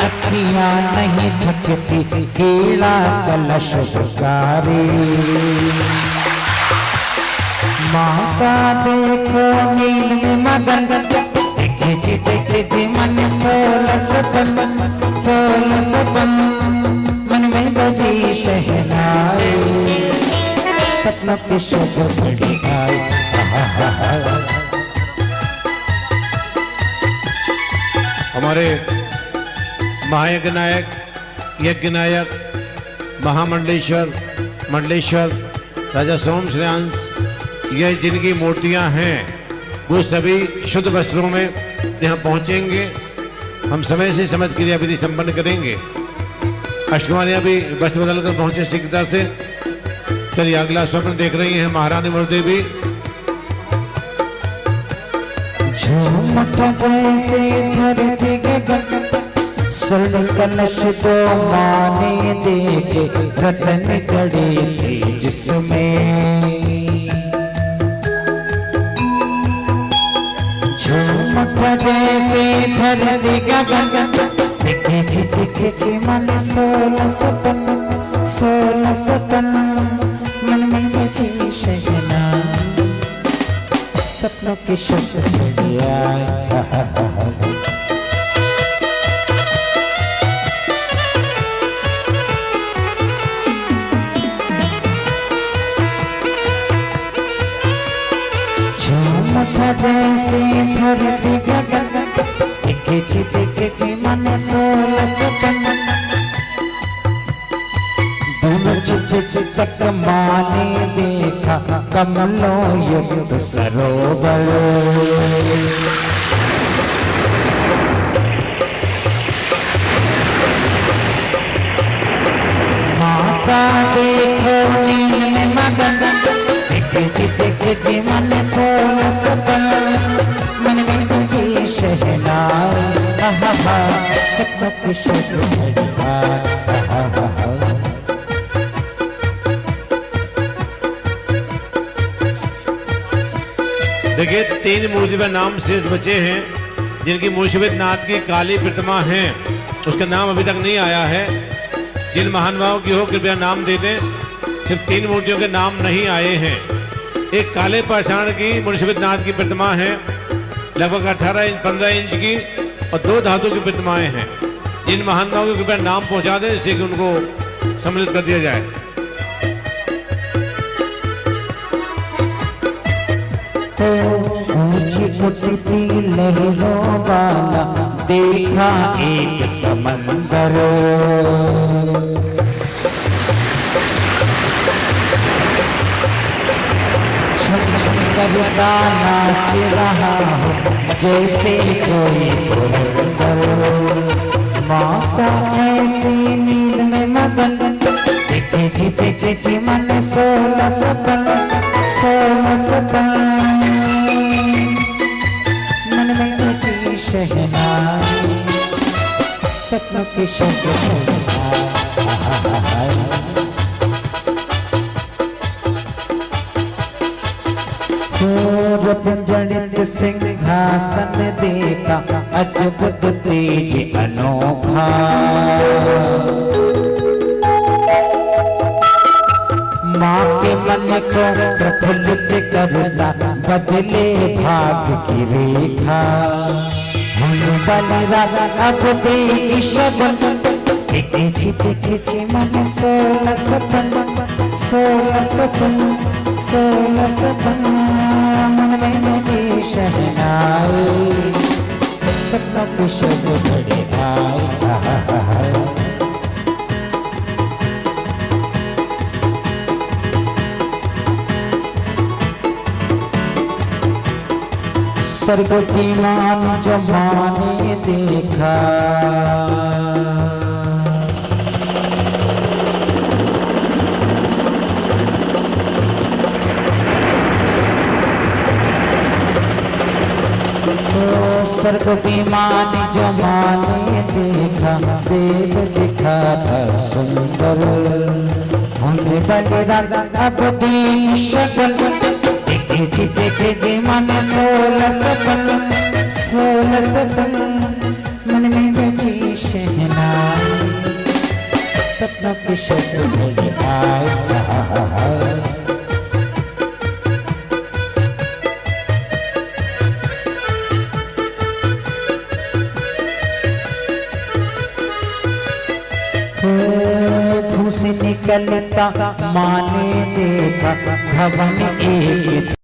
अखियां नहीं थकती केला कलश पुकारी, माता देखो नील में मगन, देखे जी मन सोना सपन, सोना सपन, मन में बजी शहनाई सपनों की शुभ घड़ी आई हा हा हा। हमारे महायज्ञ नायक यज्ञ नायक महामंडलेश्वर मंडलेश्वर राजा सोम श्रेयांश, ये जिनकी मूर्तियां हैं वो सभी शुद्ध वस्त्रों में यहाँ पहुँचेंगे। हम समय से समझ क्रिया विधि संपन्न करेंगे। अष्टकुमारियाँ भी वस्त्र बदल कर पहुँचे शीघ्रता से। चलिए अगला स्वप्न देख रही हैं महारानी मरुदेवी। झूमता जैसे धरती गगन, स्वर्ण कलश दो माने देखे रतन जड़े थे जिसमें, झूमता जैसे धरती गगन, दिखे जी मन सोना सपन, सोना सपन, मन में बजी शहनाई सपनों की शुभ घड़ी आई। देखे मन सोला सपन दोनों तक माने देखा कमलों युक्त सरोवर माता देखो नींद में मगन देखे मन सोला सपन मन में तुझे शहनाई सपनों की शहनाई देखिए 3 मूर्ति पर नाम शेष बचे हैं जिनकी मुंशीवेद नाथ की काली प्रतिमा है, उसका नाम अभी तक नहीं आया है। जिन महान भाव की हो कृपया नाम दे दें। सिर्फ 3 मूर्तियों के नाम नहीं आए हैं। एक काले पाषाण की मुंशीवेद नाथ की प्रतिमा है, लगभग 18 इंच 15 इंच की, और 2 धातु की प्रतिमाएं हैं। जिन महान भाव को कृपया नाम पहुंचा दें जिससे कि उनको सम्मिलित कर दिया जाए। ऊंची उठती लहरों वाला देखा एक समंदर करता नाच रहा हो जैसे कोई पुरंदर माता ऐसी नींद में मगन देखे जी मन सोला सपन मन में तुझी शहनाई सपनों की शहनाई जड़ित सिंहासन देखा अद्भुत तेज अनोखा माँ के मन को प्रफुल्लित करता बदले भाग की रेखा अब देगी शगन खिची मन सोला सपन मन में मुझे शहनाई सपनों की शब बड़े आई स्वर्ग की मान जो माने देखा स्वर्ग विमान जो माने देखा देव दिखा था सुंदर होने वाले रात अब दिन शगल देखे मन सोला सपन मन में बजी शहनाई सपनों की शब्द आए निकलता माने देखा भवन एक